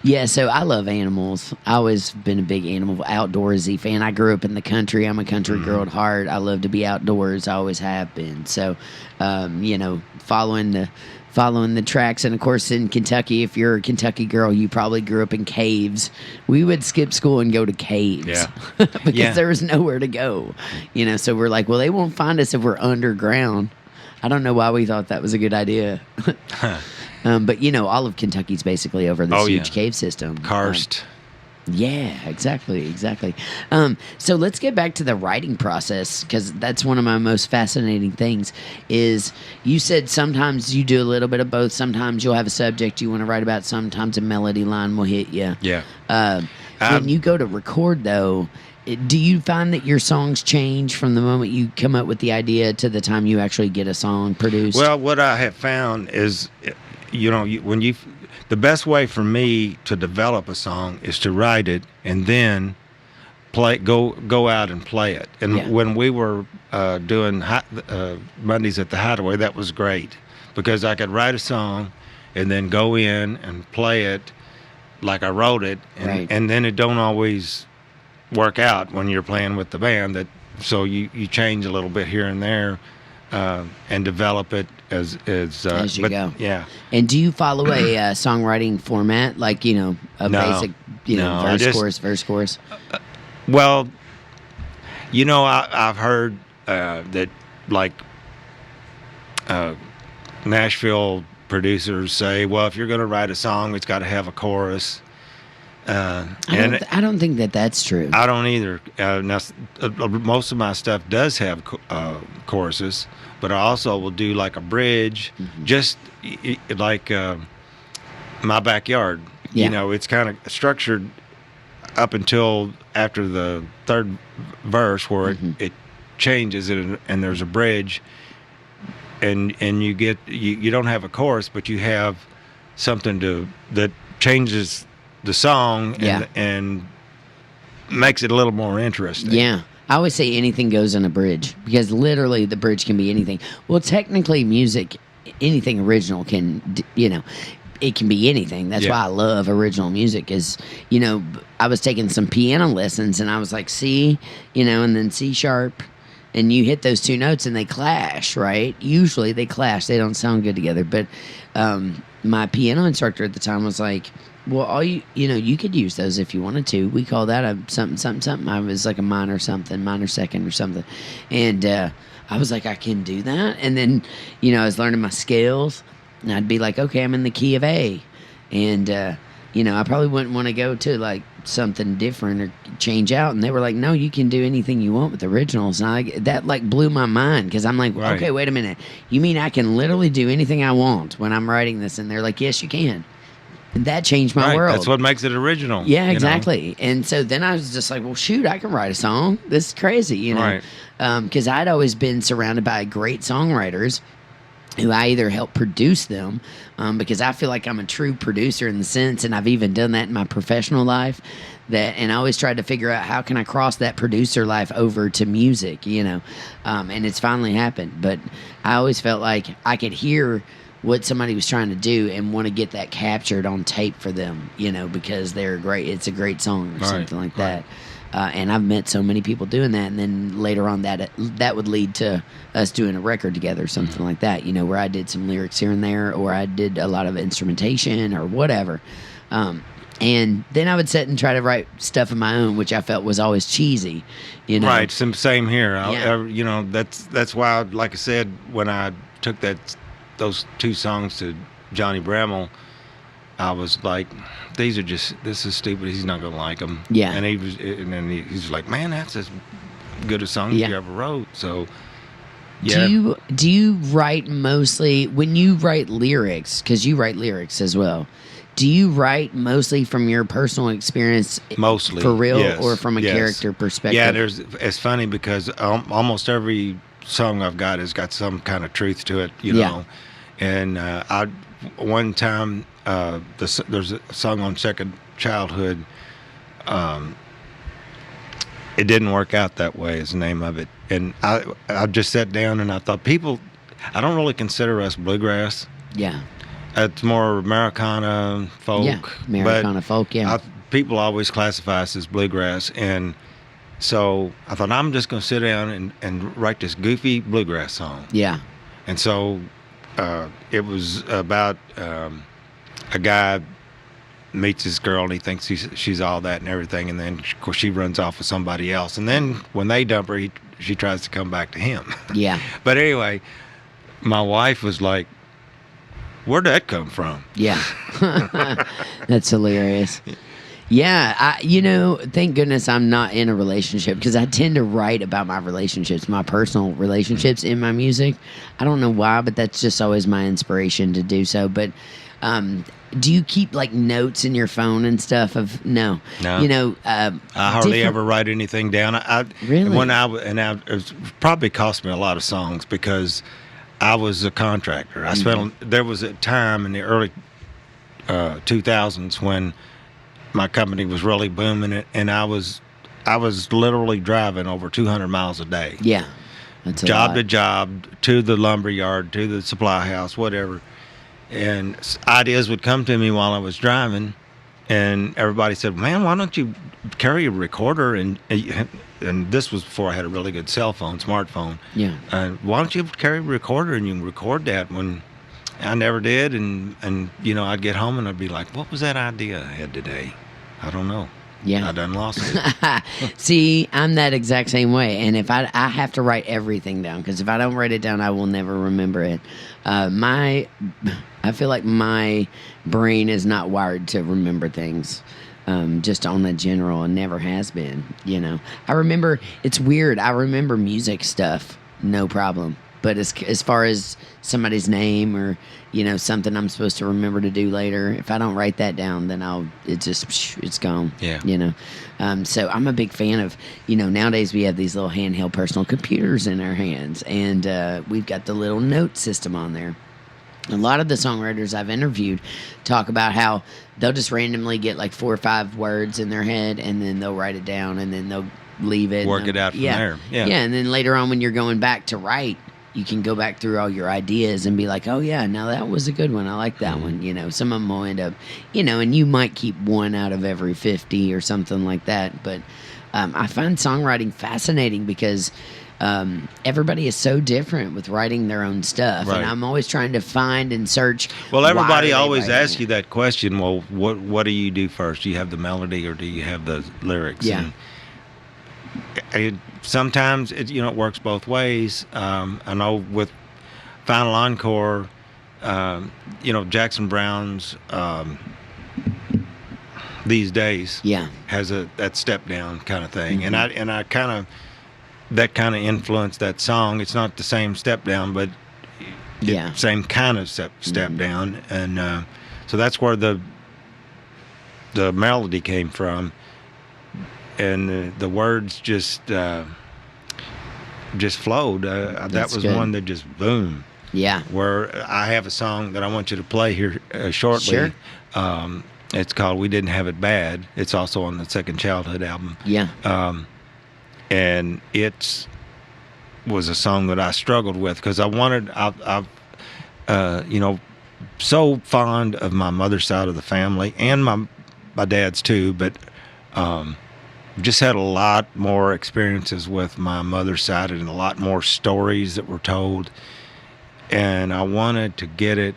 Yeah, so I love animals. I always been a big animal outdoorsy fan. I grew up in the country. I'm a country girl at heart. I love to be outdoors. I always have been. So, following the tracks. And of course, in Kentucky, if you're a Kentucky girl, you probably grew up in caves. We would skip school and go to caves because there was nowhere to go. So we're like, well, they won't find us if we're underground. I don't know why we thought that was a good idea. But all of Kentucky's basically over this huge cave system. Karst. Yeah, exactly. So let's get back to the writing process, because that's one of my most fascinating things. Is you said sometimes you do a little bit of both. Sometimes you'll have a subject you want to write about. Sometimes a melody line will hit you. Yeah. When you go to record, though, do you find that your songs change from the moment you come up with the idea to the time you actually get a song produced? Well, what I have found is, the best way for me to develop a song is to write it and then go out and play it. And when we were doing Mondays at the Hideaway, that was great, because I could write a song and then go in and play it like I wrote it, and then it don't always work out when you're playing with the band. So you change a little bit here and there. And develop it as you go. Yeah. And do you follow a songwriting format, like basic, verse, chorus? Well, I've heard that like Nashville producers say, well, if you're going to write a song, it's got to have a chorus. I don't think that's true. I don't either. Now, most of my stuff does have choruses, but I also will do like a bridge, just like My Backyard. Yeah. It's kind of structured up until after the third verse, where it changes and there's a bridge, and you don't have a chorus, but you have something that changes the song and makes it a little more interesting. Yeah. I always say anything goes on a bridge, because literally the bridge can be anything. Well, technically music, anything original can, it can be anything. That's why I love original music is, I was taking some piano lessons and I was like C, and then C sharp, and you hit those two notes and they clash, right? Usually they clash. They don't sound good together. But my piano instructor at the time was like, well, you could use those if you wanted to. We call that a something. I was like a minor second or something. And I was like, I can do that. And then, I was learning my scales, and I'd be like, okay, I'm in the key of A. And, I probably wouldn't want to go to like something different or change out. And they were like, no, you can do anything you want with originals. And that like blew my mind, because I'm like, okay, wait a minute. You mean I can literally do anything I want when I'm writing this? And they're like, yes, you can. And that changed my world. That's what makes it original. Yeah, exactly. And so then I was just like, well, shoot, I can write a song. This is crazy, Right. Because I'd always been surrounded by great songwriters who I either help produce them, because I feel like I'm a true producer in the sense, and I've even done that in my professional life, and I always tried to figure out how can I cross that producer life over to music, and it's finally happened. But I always felt like I could hear what somebody was trying to do and want to get that captured on tape for them, because they're great. It's a great song or something like that. And I've met so many people doing that. And then later on that would lead to us doing a record together, something like that, where I did some lyrics here and there, or I did a lot of instrumentation or whatever. And then I would sit and try to write stuff of my own, which I felt was always cheesy, Right. Same here. That's why, like I said, when I took those two songs to Johnny Bramall, I was like, this is stupid. He's not gonna like them. Yeah. And he's like, man, that's as good a song you ever wrote. So, yeah. Do you write mostly when you write lyrics? Because you write lyrics as well. Do you write mostly from your personal experience, mostly for real, yes, or from a character perspective? Yeah, it's funny because almost every song I've got has got some kind of truth to it, you know. And one time there's a song on Second Childhood. It didn't work out that way is the name of it. And I just sat down and I thought, I don't really consider us bluegrass. Yeah. It's more Americana folk. Yeah, Americana folk, yeah. People always classify us as bluegrass. And so I thought, I'm just going to sit down and write this goofy bluegrass song. Yeah. And so it was about a guy meets this girl and he thinks she's all that and everything, and then of course she runs off with somebody else, and then when they dump her, she tries to come back to him. Yeah. But anyway, my wife was like, "Where'd that come from?" Yeah. That's hilarious. Yeah, thank goodness I'm not in a relationship, because I tend to write about my relationships, my personal relationships in my music. I don't know why, but that's just always my inspiration to do so. But do you keep like notes in your phone and stuff of no? I hardly ever write anything down. Really? It probably cost me a lot of songs because I was a contractor. There was a time in the early 2000s when my company was really booming, and I was literally driving over 200 miles a day. Yeah, that's a job lot. to job, to the lumber yard, to the supply house, whatever. And ideas would come to me while I was driving, and everybody said, "Man, why don't you carry a recorder?" And this was before I had a really good smartphone. Yeah. Why don't you carry a recorder and you can record that? When I never did, and I'd get home and I'd be like, "What was that idea I had today? I don't know." Yeah. I done lost it. See, I'm that exact same way. And if I have to write everything down, because if I don't write it down, I will never remember it. I feel like my brain is not wired to remember things, just on the general, and never has been, I remember, it's weird, I remember music stuff, no problem. But as far as somebody's name or, something I'm supposed to remember to do later, if I don't write that down, then it's gone. Yeah. So I'm a big fan of, nowadays we have these little handheld personal computers in our hands, and we've got the little note system on there. A lot of the songwriters I've interviewed talk about how they'll just randomly get like 4 or 5 words in their head, and then they'll write it down, and then they'll leave it. Work it out from there. Yeah. Yeah, and then later on when you're going back to write, you can go back through all your ideas and be like, oh, yeah, now that was a good one. I like that one. Some of them will end up, and you might keep one out of every 50 or something like that. But I find songwriting fascinating because everybody is so different with writing their own stuff. Right. And I'm always trying to find and search. Well, everybody why are they always writing asks it? you that question. Well, what do you do first? Do you have the melody or do you have the lyrics? Yeah. And sometimes it works both ways. I know with Final Encore, Jackson Brown's These Days has that step down kind of thing, and I kind of that kind of influenced that song. It's not the same step down, but same kind of step down, and so that's where the melody came from. And the words just flowed. That was good. one that just boom. Yeah. Where I have a song that I want you to play here shortly. Sure. It's called "We Didn't Have It Bad." It's also on the Second Childhood album. Yeah. And it was a song that I struggled with because I've so fond of my mother's side of the family and my dad's too, but just had a lot more experiences with my mother's side and a lot more stories that were told, and I wanted to get it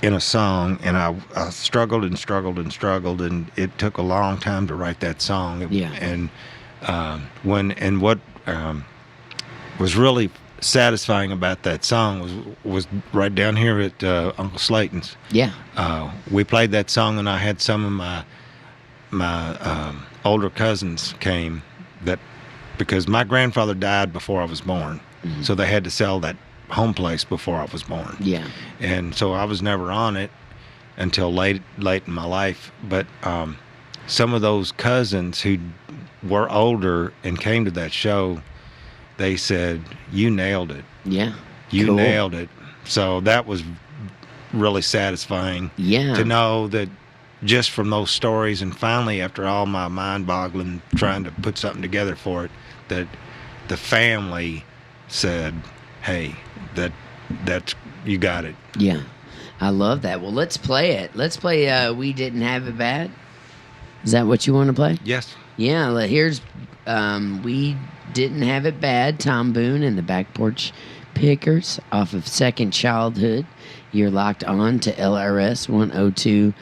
in a song, and I struggled and struggled and struggled, and it took a long time to write that song. And what was really satisfying about that song was right down here at Uncle Slayton's. Yeah. We played that song, and I had some of my older cousins came because my grandfather died before I was born, so they had to sell that home place before I was born. Yeah. And so I was never on it until late in my life. But some of those cousins who were older and came to that show, they said, "You nailed it. Yeah. You Cool. nailed it." So that was really satisfying. Yeah. To know that just from those stories, and finally after all my mind-boggling trying to put something together for it, that the family said, "Hey, that's you got it." Yeah. I love that. Well, let's play it. Let's play We Didn't Have It Bad. Is that what you want to play? Yes. Yeah, here's We Didn't Have It Bad, Tom Boone and the Back Porch Pickers off of Second Childhood. You're locked on to LRS102.com.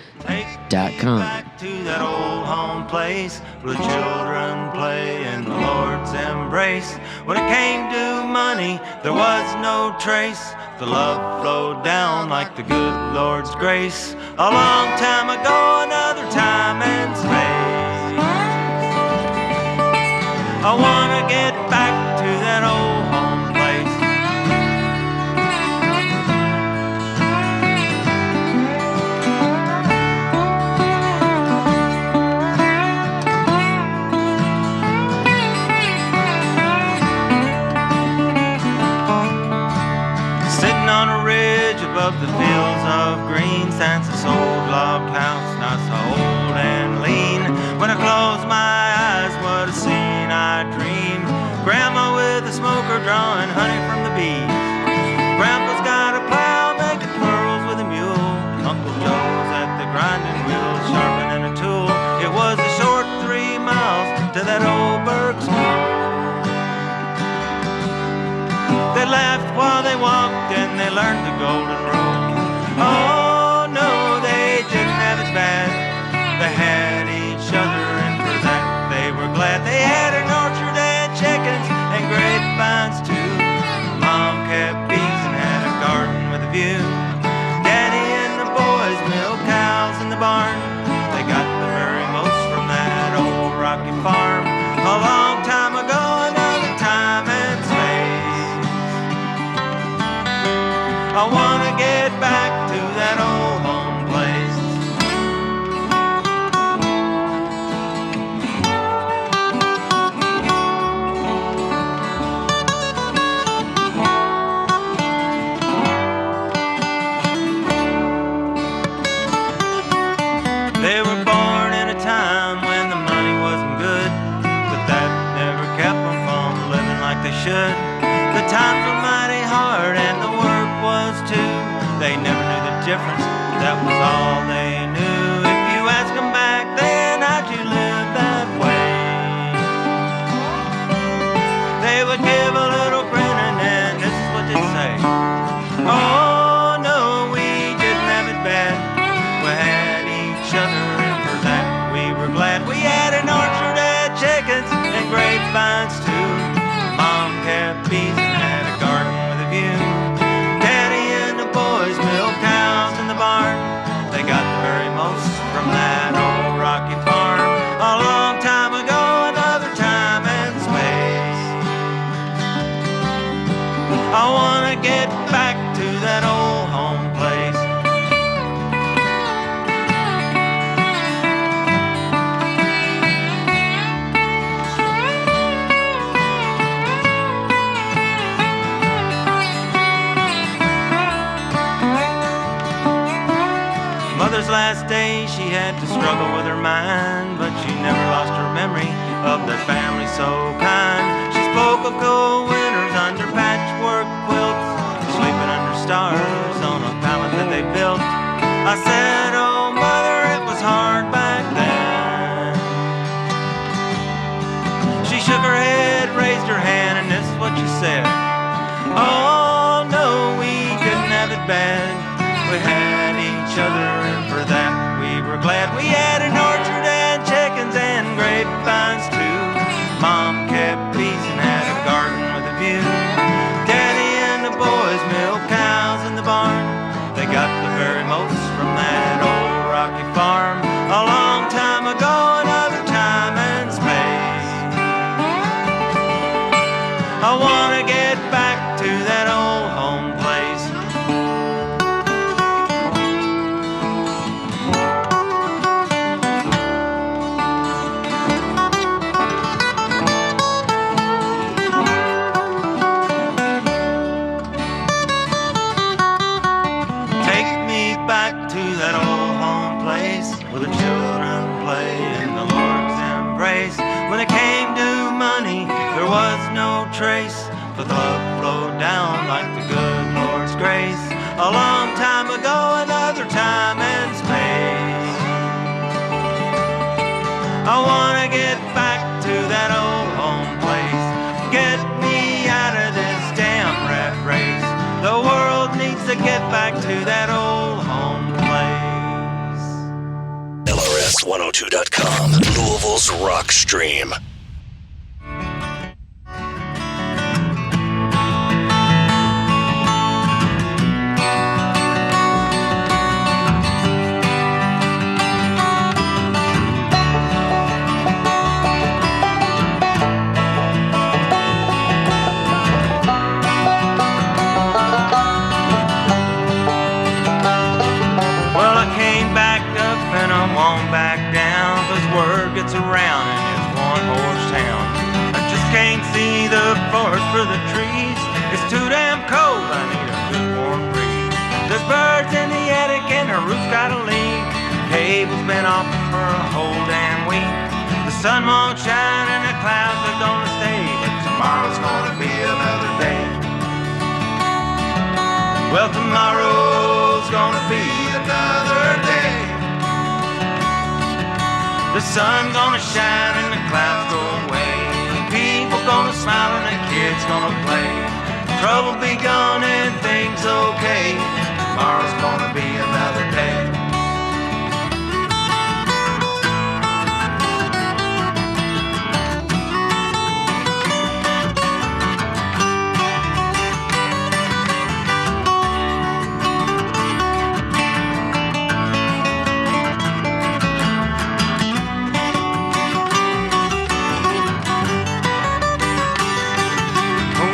Back to that old home place where the children play in the Lord's embrace. When it came to money, there was no trace. The love flowed down like the good Lord's grace. A long time ago, another time and space. I wanna get back to that old home place. Sitting on a ridge above the fields of green stands this old log house, not so old and lean. When I close my eyes, what a scene I dream. Grandma with a smoker drawing honey from the bees. Grandpa's got a plow making furrows with a mule. Uncle Joe's at the grinding wheel sharpening a tool. It was a short 3 miles to that old Burke school. They laughed while they walked and they learned the golden rule. Oh no, they didn't have it bad. They had each other, and for that they were glad. They had an orchard and chickens and grapevines too. Mom kept bees and had a garden with a view. Daddy and the boys milked cows in the barn. They got the very most from that old rocky farm. A long time ago, another time and space. I wanna get back to that old home place. They were born in a time when the money wasn't good, but that never kept them from living like they should. The times were mighty hard and the work was too. They never knew the difference, that was all they knew. If you ask them back then, how'd you live that way? They would give a little grin and then this is what they'd say. Oh no, we didn't have it bad. We had each other, and for that we were glad. We had an orchard and chickens and grapevines too. Mom kept bees and had a garden with a view. Daddy and the boys milked cows in the barn. They got the very most from that old rocky farm. A long time ago, another time and space. I wanna get back to that old home place. Mother's last day, she had to struggle with her mind, but she never lost her memory of their family so kind. She spoke of cold winters under patchwork quilts, sleeping under stars on a pallet that they built. I said, oh mother, it was hard back then. She shook her head, raised her hand, and this is what she said. Oh no, we didn't have it bad. We had each other, and for that we were glad. We had an orchard and chickens and grapevines too. Mom kept bees and had a garden with a view. Daddy and the boys milked cows in the barn. They got the very most from that old rocky farm. A long time ago, another time and space. I wanna get back to that old home place. Take me no trace, but love flowed down like the good Lord's grace. A long time ago, another time and space. I wanna get back to that old home place. Get me out of this damn rat race. The world needs to get back to that old home place. LRS102.com, Louisville's rock stream. Gets around in this one-horse town. I just can't see the forest for the trees. It's too damn cold, I need a good warm breeze. There's birds in the attic and the roof's got a leak. Cable's been off for a whole damn week. The sun won't shine and the clouds are gonna stay, but tomorrow's gonna be another day. Well, tomorrow's gonna be another day. The sun's gonna shine and the clouds go away. People gonna smile and the kids gonna play. Trouble be gone and things okay. Tomorrow's gonna be another day.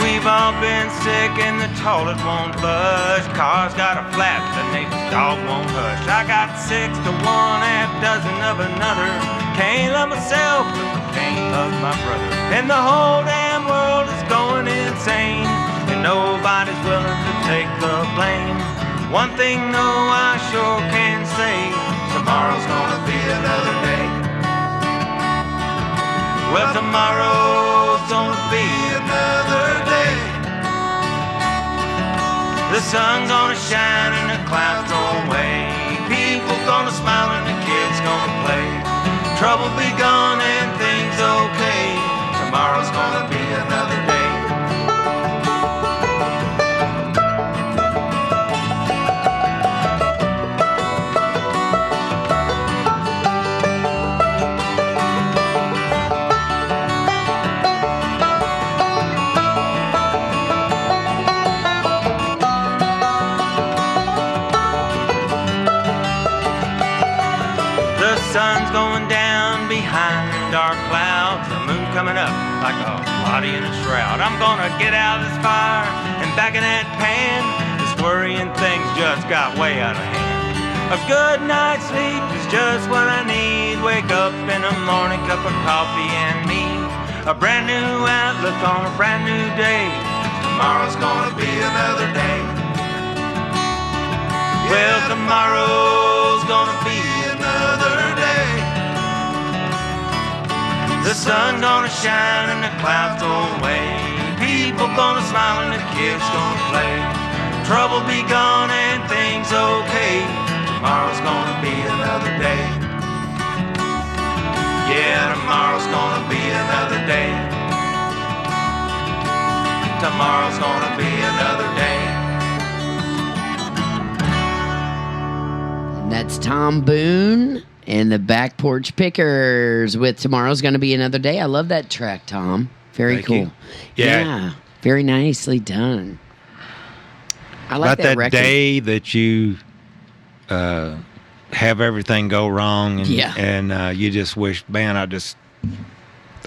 We've all been sick and the toilet won't flush. Car's got a flat, the neighbor's dog won't hush. I got 6 to 1, half dozen of another. Can't love myself, but I can't love my brother. And the whole damn world is going insane, and nobody's willing to take the blame. One thing though I sure can say, tomorrow's gonna be another day. Well, tomorrow's gonna be another day. The sun's gonna shine and the clouds go away. People gonna smile and the kids gonna play. Trouble be gone and things okay. Tomorrow's gonna be another day. Sun's going down behind dark clouds, the moon coming up like a body in a shroud. I'm gonna get out of this fire and back in that pan. This worrying thing's just got way out of hand. A good night's sleep is just what I need. Wake up in the morning, cup of coffee and me. A brand new outlook on a brand new day. Tomorrow's gonna be another day. Well, tomorrow's gonna be another day. The sun's gonna shine and the clouds go away. People gonna smile and the kids gonna play. Trouble be gone and things okay. Tomorrow's gonna be another day. Yeah, tomorrow's gonna be another day. Tomorrow's gonna be another day. And that's Tom Boone and the Back Porch Pickers with Tomorrow's Gonna Be Another Day. I love that track, Tom. Very Thank cool. you. Yeah. Very nicely done. I like About that record. day that you have everything go wrong and, Yeah. and you just wish, man,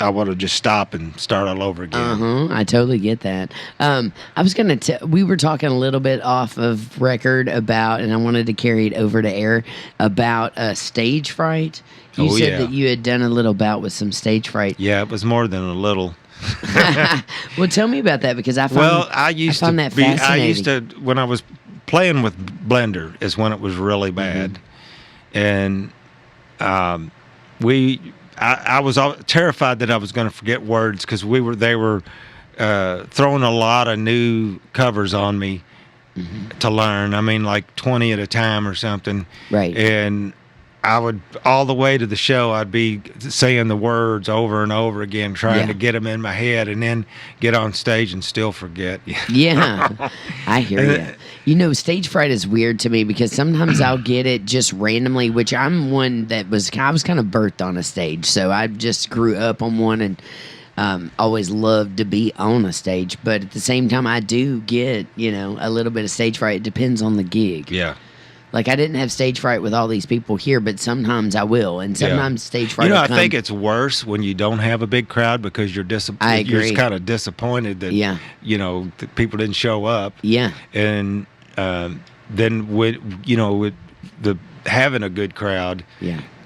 I would have just stopped and start all over again. I totally get that. I was going to we were talking a little bit off of record about, and I wanted to carry it over to air, about stage fright. You Oh, said yeah. that you had done a little bout with some stage fright. Yeah, it was more than a little. Well, tell me about that, because I found, I used found to that be. fascinating. I used to, when I was playing with Blender, is when it was really bad, and I was terrified that I was going to forget words because they were throwing a lot of new covers on me to learn. I mean, like 20 at a time or something. Right. And I would, all the way to the show, I'd be saying the words over and over again, trying to get them in my head, and then get on stage and still forget. Yeah, I hear you. You know, stage fright is weird to me because sometimes I'll get it just randomly, which I'm one that I was kind of birthed on a stage. So I just grew up on one and always loved to be on a stage. But at the same time, I do get, a little bit of stage fright. It depends on the gig. Yeah. Like, I didn't have stage fright with all these people here, but sometimes I will. And sometimes stage fright will I come. think it's worse when you don't have a big crowd because you're I agree. You're just kind of disappointed that, that people didn't show up. Yeah. And then with the having a good crowd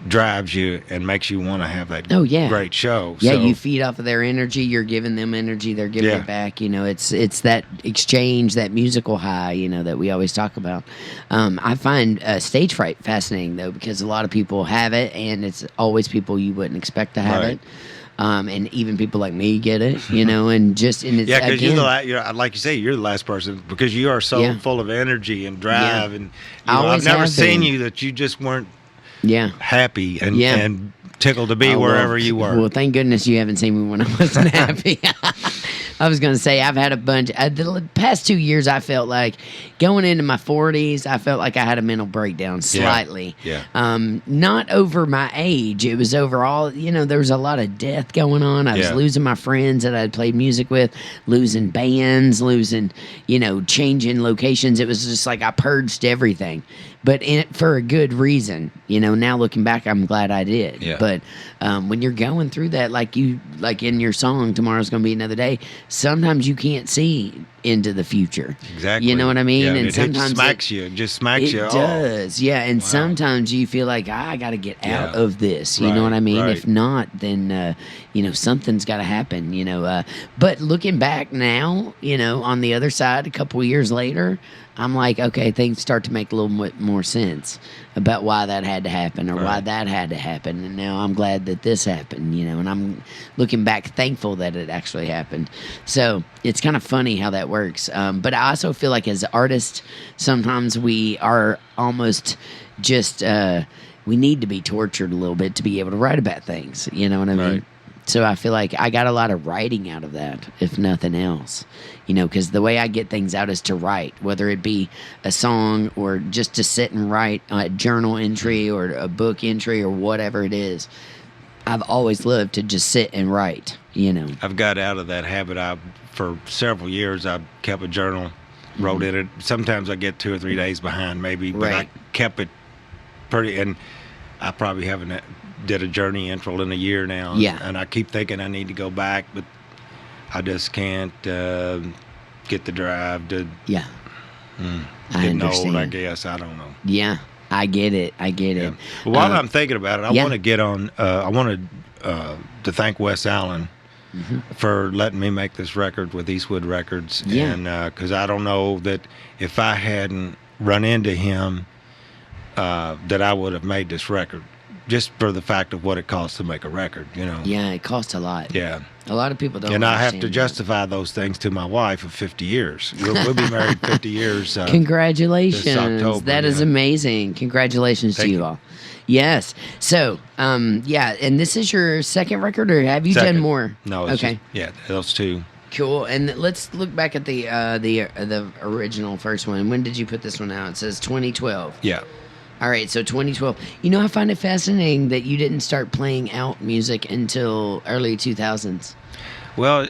drives you and makes you want to have that great show. Yeah, so, you feed off of their energy. You're giving them energy. They're giving it back. It's that exchange, that musical high, that we always talk about. I find stage fright fascinating, though, because a lot of people have it, and it's always people you wouldn't expect to have it. And even people like me get it, and just and it's because you're like you say, you're the last person because you are so full of energy and drive, and I've never seen you that you just weren't happy and tickled to be wherever you were. Well, thank goodness you haven't seen me when I wasn't happy. I was going to say, I've had a bunch. The past 2 years, I felt like going into my 40s, I felt like I had a mental breakdown slightly. Yeah. Not over my age. It was overall, there was a lot of death going on. I was losing my friends that I'd played music with, losing bands, losing, changing locations. It was just like I purged everything. But for a good reason. Now looking back, I'm glad I did. Yeah. But when you're going through that, like in your song, Tomorrow's Gonna Be Another Day, sometimes you can't see into the future. Exactly. You know what I mean? Yeah, and it sometimes smacks you. It just smacks you. It does. Yeah. And sometimes you feel like, I got to get out of this. You know what I mean? Right. If not, then, something's got to happen, But looking back now, on the other side, a couple of years later, I'm like, okay, things start to make a little bit more sense about why that had to happen or why that had to happen. And now I'm glad that this happened, and I'm looking back thankful that it actually happened. So it's kind of funny how that works. But I also feel like as artists, sometimes we are almost just, we need to be tortured a little bit to be able to write about things. You know what I mean? Right. So I feel like I got a lot of writing out of that, if nothing else, because the way I get things out is to write, whether it be a song or just to sit and write a journal entry or a book entry or whatever it is. I've always loved to just sit and write, I've got out of that habit. For several years, I kept a journal, wrote in it. Sometimes I get 2 or 3 days behind, maybe, but I kept it pretty. And I probably haven't did a journey intro in a year now. Yeah. And I keep thinking I need to go back, but I just can't get the drive to. Yeah. I understand. old, I guess. I don't know. Yeah. I get it. Well, while I'm thinking about it, I want to get on. I wanted to thank Wes Allen for letting me make this record with Eastwood Records. Yeah. And because I don't know that if I hadn't run into him, that I would have made this record. Just for the fact of what it costs to make a record, Yeah, it costs a lot. Yeah. A lot of people don't. And I have to understand justify those things to my wife of 50 years. We'll be married 50 years. Congratulations. This October, That is amazing. Congratulations to you all. Yes. So, and this is your second record, or have you done more? No. It's okay. Those two. Cool. And let's look back at the original first one. When did you put this one out? It says 2012. Yeah. All right, so 2012. I find it fascinating that you didn't start playing out music until early 2000s. Well,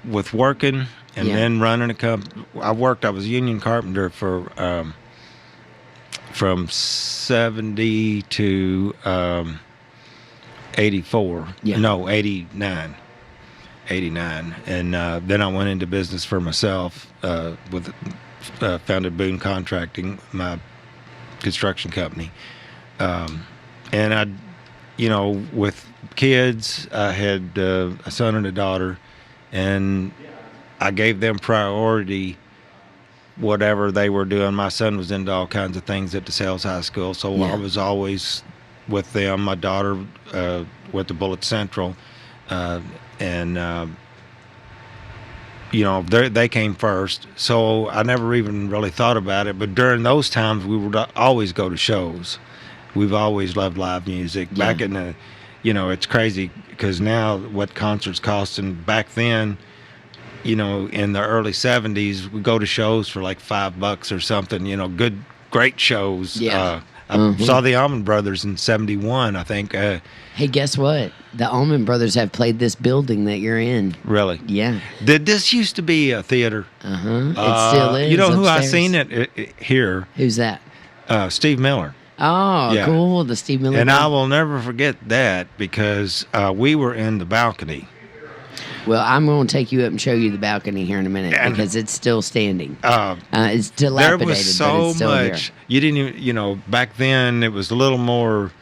with working and then running a company, I was a union carpenter for from 70 to 84. Yeah. No, 89. And then I went into business for myself with founded Boone Contracting, my construction company. And I, with kids, I had a son and a daughter, and I gave them priority, whatever they were doing. My son was into all kinds of things at the sales high school, so I was always with them. My daughter went to Bullitt Central, and they came first. So I never even really thought about it. But during those times, we would always go to shows. We've always loved live music. Yeah. Back in the, it's crazy because now what concerts cost, and back then, in the early 70s, we go to shows for like $5 or something, great shows. Yeah. I saw the Allman Brothers in 71, I think. Hey, guess what? The Allman Brothers have played this building that you're in. Really? Yeah. This used to be a theater. It still is. You know who I upstairs. seen it here? Who's that? Steve Miller. Oh, Yeah. cool. The Steve Miller. And band. I will never forget that because we were in the balcony. Well, I'm going to take you up and show you the balcony here in a minute And- because it's still standing. Uh, It's there dilapidated, was but so it's still much. here. You didn't even, back then it was a little more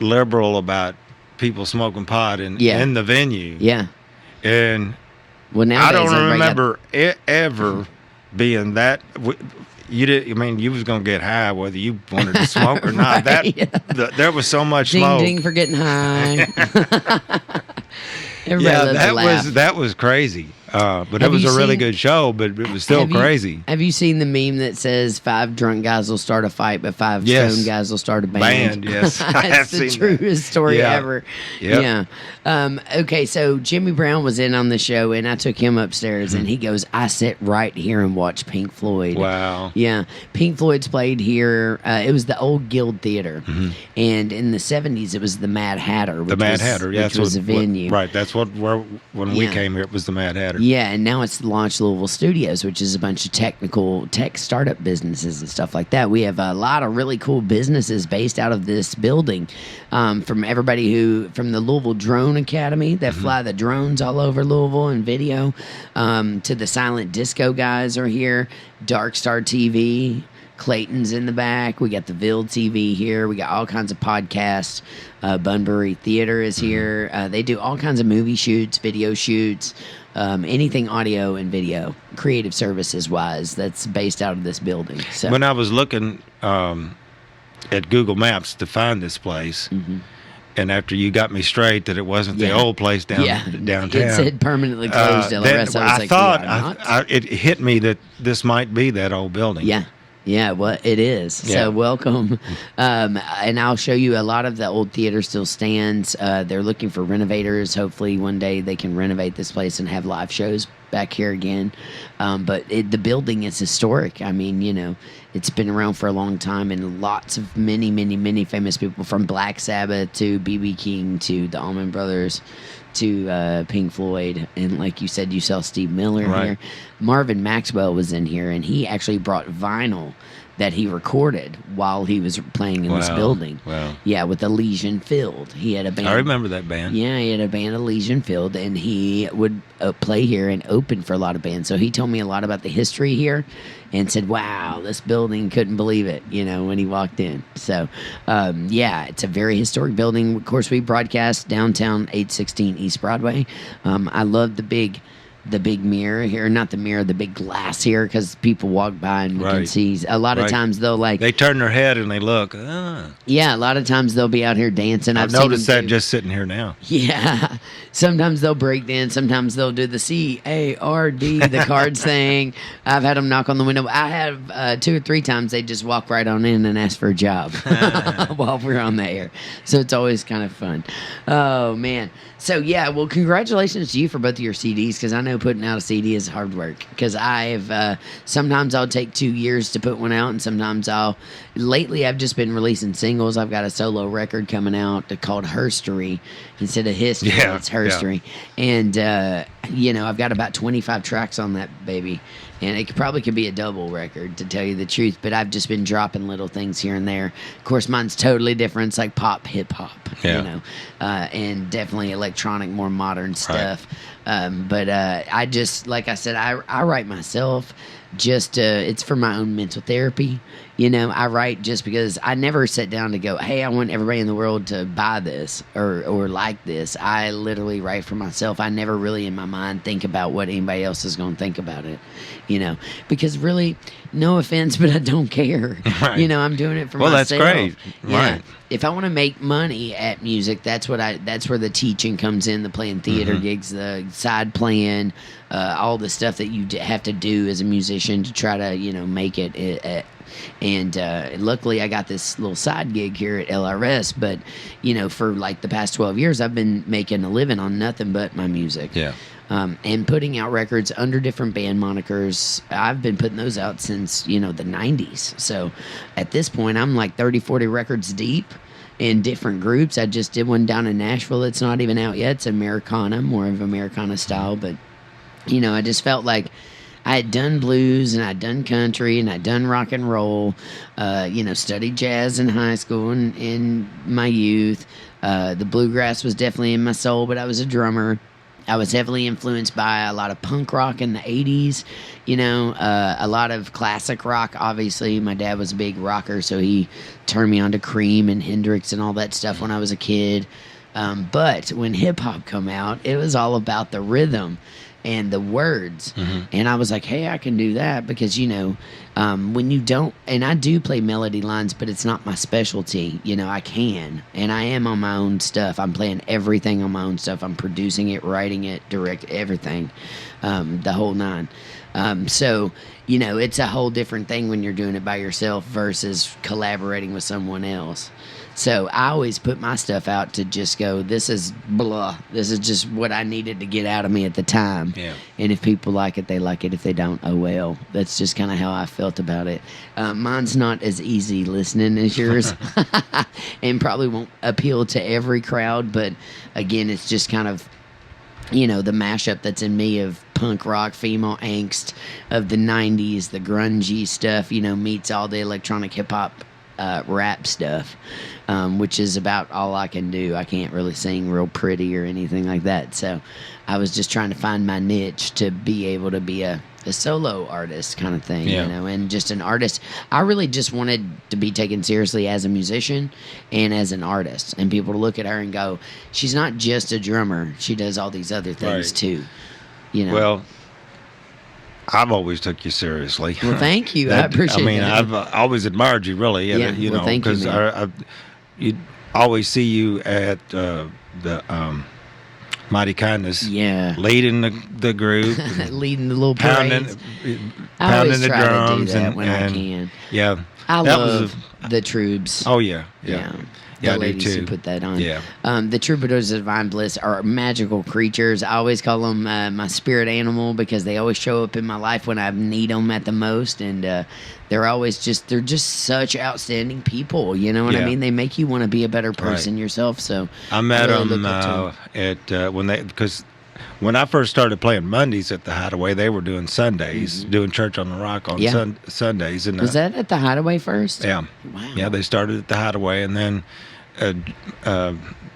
liberal about people smoking pot in the venue. Yeah. And Well, nowadays I don't everybody got- remember ever being that. You did. I mean, you was gonna get high whether you wanted to smoke or not. Right. There was so much Ding smoke. ding for getting high. Everybody Yeah, loves to laugh. that was crazy. But Have it was you a really seen- good show. But it was still crazy. Have you seen the meme that says 5 drunk guys will start a fight, but 5 Yes. stoned guys will start a band? Yes, I have That's the seen truest story Yeah. ever. Yep. Yeah. Okay, so Jimmy Brown was in on the show, and I took him upstairs, and he goes, "I sit right here and watch Pink Floyd." Wow. Yeah, Pink Floyd's played here. It was the old Guild Theater, and in the 70s, it was the Mad Hatter. Mm-hmm. The Mad Hatter. which Yeah, that's was a venue. right. That's when we Yeah. came here, it was the Mad Hatter. Yeah, and now it's Launch Louisville Studios, which is a bunch of tech startup businesses and stuff like that. We have a lot of really cool businesses based out of this building, from everybody from the Louisville Drone Academy that fly the drones all over Louisville and video, to the Silent Disco guys are here, Dark Star TV. Clayton's in the back. We got the Ville TV here. We got all kinds of podcasts. Bunbury Theater is here. They do all kinds of movie shoots, video shoots, anything audio and video, creative services wise. That's based out of this building. So When I was looking at Google Maps to find this place, and after you got me straight that it wasn't the Yeah. old place downtown, it said permanently closed. then LRS. I was I like, thought "We are not." it hit me that this might be that old building. Yeah. Yeah, well, it is. Yeah. So welcome. And I'll show you a lot of the old theater still stands. They're looking for renovators. Hopefully one day they can renovate this place and have live shows back here again. But the building is historic. I mean, it's been around for a long time, and lots of many famous people, from Black Sabbath to B.B. King to the Allman Brothers to Pink Floyd. And like you said, you saw Steve Miller Right. here. Marvin Maxwell was in here, and he actually brought vinyl that he recorded while he was playing in this Wow. building. Wow. Yeah, with Elysian Field. He had a band. I remember that band. Yeah, he had a band, Elysian Field, and he would play here and open for a lot of bands. So he told me a lot about the history here and said, wow, this building, couldn't believe it, when he walked in. So, yeah, it's a very historic building. Of course, we broadcast downtown 816 East Broadway. I love the big mirror here, not the mirror, the big glass here, because people walk by and we can Right. see. A lot of Right. times they'll They turn their head and they look. yeah, a lot of times they'll be out here dancing. I've seen noticed them that do- just sitting here now. Yeah. Sometimes they'll break dance. Sometimes they'll do the CARD, the cards thing. I've had them knock on the window. I have 2 or 3 times they just walk right on in and ask for a job while we're on the air. So it's always kind of fun. Oh, man. So, yeah, well, congratulations to you for both of your CDs, because I know putting out a CD is hard work. Because sometimes I'll take 2 years to put one out, and sometimes lately I've just been releasing singles. I've got a solo record coming out called Herstory. Instead of history, Yeah, it's Herstory. And, I've got about 25 tracks on that baby. And it probably could be a double record, to tell you the truth. But I've just been dropping little things here and there. Of course, mine's totally different. It's like pop, hip hop, and definitely electronic, more modern stuff. But I just, like I said, I write myself. Just it's for my own mental therapy. I write just because I never sit down to go, hey, I want everybody in the world to buy this or like this. I literally write for myself. I never really in my mind think about what anybody else is going to think about it, because really, no offense, but I don't care. Right. I'm doing it for Well, that's myself. great. Yeah. Right. If I want to make money at music, that's where the teaching comes in, the playing theater gigs, the side playing, all the stuff that you have to do as a musician to try to, make it. And luckily, I got this little side gig here at LRS. But, for like the past 12 years, I've been making a living on nothing but my music. Yeah. And putting out records under different band monikers. I've been putting those out since, the 90s. So at this point, I'm like 30, 40 records deep in different groups. I just did one down in Nashville that's not even out yet. It's Americana, more of Americana style. But, I just felt like I had done blues and I'd done country and I'd done rock and roll, studied jazz in high school and in my youth. The bluegrass was definitely in my soul, but I was a drummer. I was heavily influenced by a lot of punk rock in the 80s, a lot of classic rock. Obviously, my dad was a big rocker, so he turned me on to Cream and Hendrix and all that stuff when I was a kid. But when hip-hop come out, it was all about the rhythm and the words. And I was like, hey, I can do that because, when you don't, and I do play melody lines, but it's not my specialty. I can, and I am on my own stuff. I'm playing everything on my own stuff. I'm producing it, writing it, direct everything, the whole nine. So, it's a whole different thing when you're doing it by yourself versus collaborating with someone else. So I always put my stuff out to just go, this is blah. This is just what I needed to get out of me at the time. Yeah. And if people like it, they like it. If they don't, oh well. That's just kind of how I felt about it. Mine's not as easy listening as yours and probably won't appeal to every crowd. But again, it's just kind of, the mashup that's in me of punk rock, female angst of the 90s, the grungy stuff, meets all the electronic hip hop rap stuff, which is about all I can do. I can't really sing real pretty or anything like that. So I was just trying to find my niche to be able to be a solo artist kind of thing, and just an artist. I really just wanted to be taken seriously as a musician and as an artist, and people to look at her and go, she's not just a drummer. She does all these other things Right. too. Well, I've always took you seriously. Well, thank you. I appreciate it. I've always admired you, really. Yeah, well, thank you, because man. you always see you at the Mighty Kindness, leading the group, leading the little pounding, parades. I always the try drums, to do that and when I can. Yeah, I that love the Troops. Oh yeah. The I do ladies who too. put that on. Yeah. The Troubadours of Divine Bliss are magical creatures. I always call them my spirit animal because they always show up in my life when I need them at the most. And they're just such outstanding people. You know what I Yeah. mean? They make you want to be a better person yourself. So I met really them look up to 'em. because when I first started playing Mondays at the Hideaway, they were doing Sundays, doing Church on the Rock on Yeah. Sundays. And Was that at the Hideaway first? Yeah. Wow. Yeah, they started at the Hideaway, and then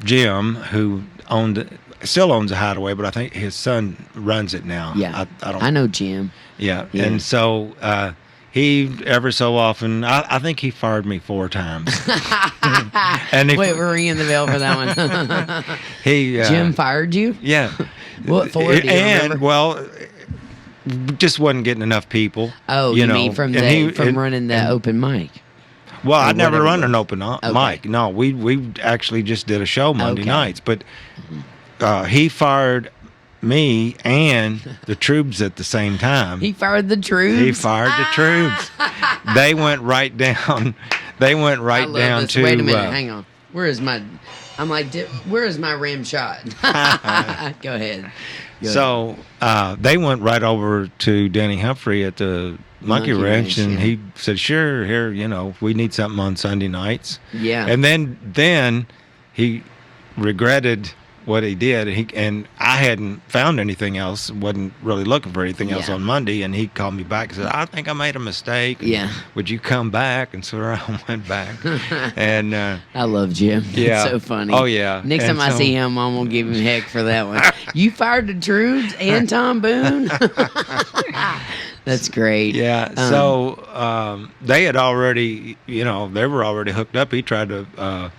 Jim, who still owns the Hideaway, but I think his son runs it now. Yeah. I don't. I know Jim. Yeah. Yeah. And so he ever so often, I think he fired me 4 times. And he, Wait, we're ringing the bell for that one. he Jim fired you? Yeah. What for? Do you remember? Well, just wasn't getting enough people. Oh, you mean from running the open mic? Well, I never whatever run it an was. open Okay. mic. No, we actually just did a show Monday Okay. nights, but he fired me and the troops at the same time. He fired the troops. He fired the troops. They went right down. They went I right love down this. to. Wait a minute, hang on. Where is my? I'm like, where is my rim shot? Go ahead. So they went right over to Danny Humphrey at the Monkey Wrench, and yeah. he said, "Sure, here, we need something on Sunday nights." Yeah. And then he regretted what he did, and I hadn't found anything else. wasn't really looking for anything else Yeah. on Monday, and he called me back and said, "I think I made a mistake. Yeah. Would you come back?" And so I went back, and I love Jim. Yeah. It's so funny. Oh, yeah. Next And time I so- see him, I'm gonna give him heck for that one. You fired the troops and Tom Boone. That's great. Yeah. So they had already, they were already hooked up. He tried to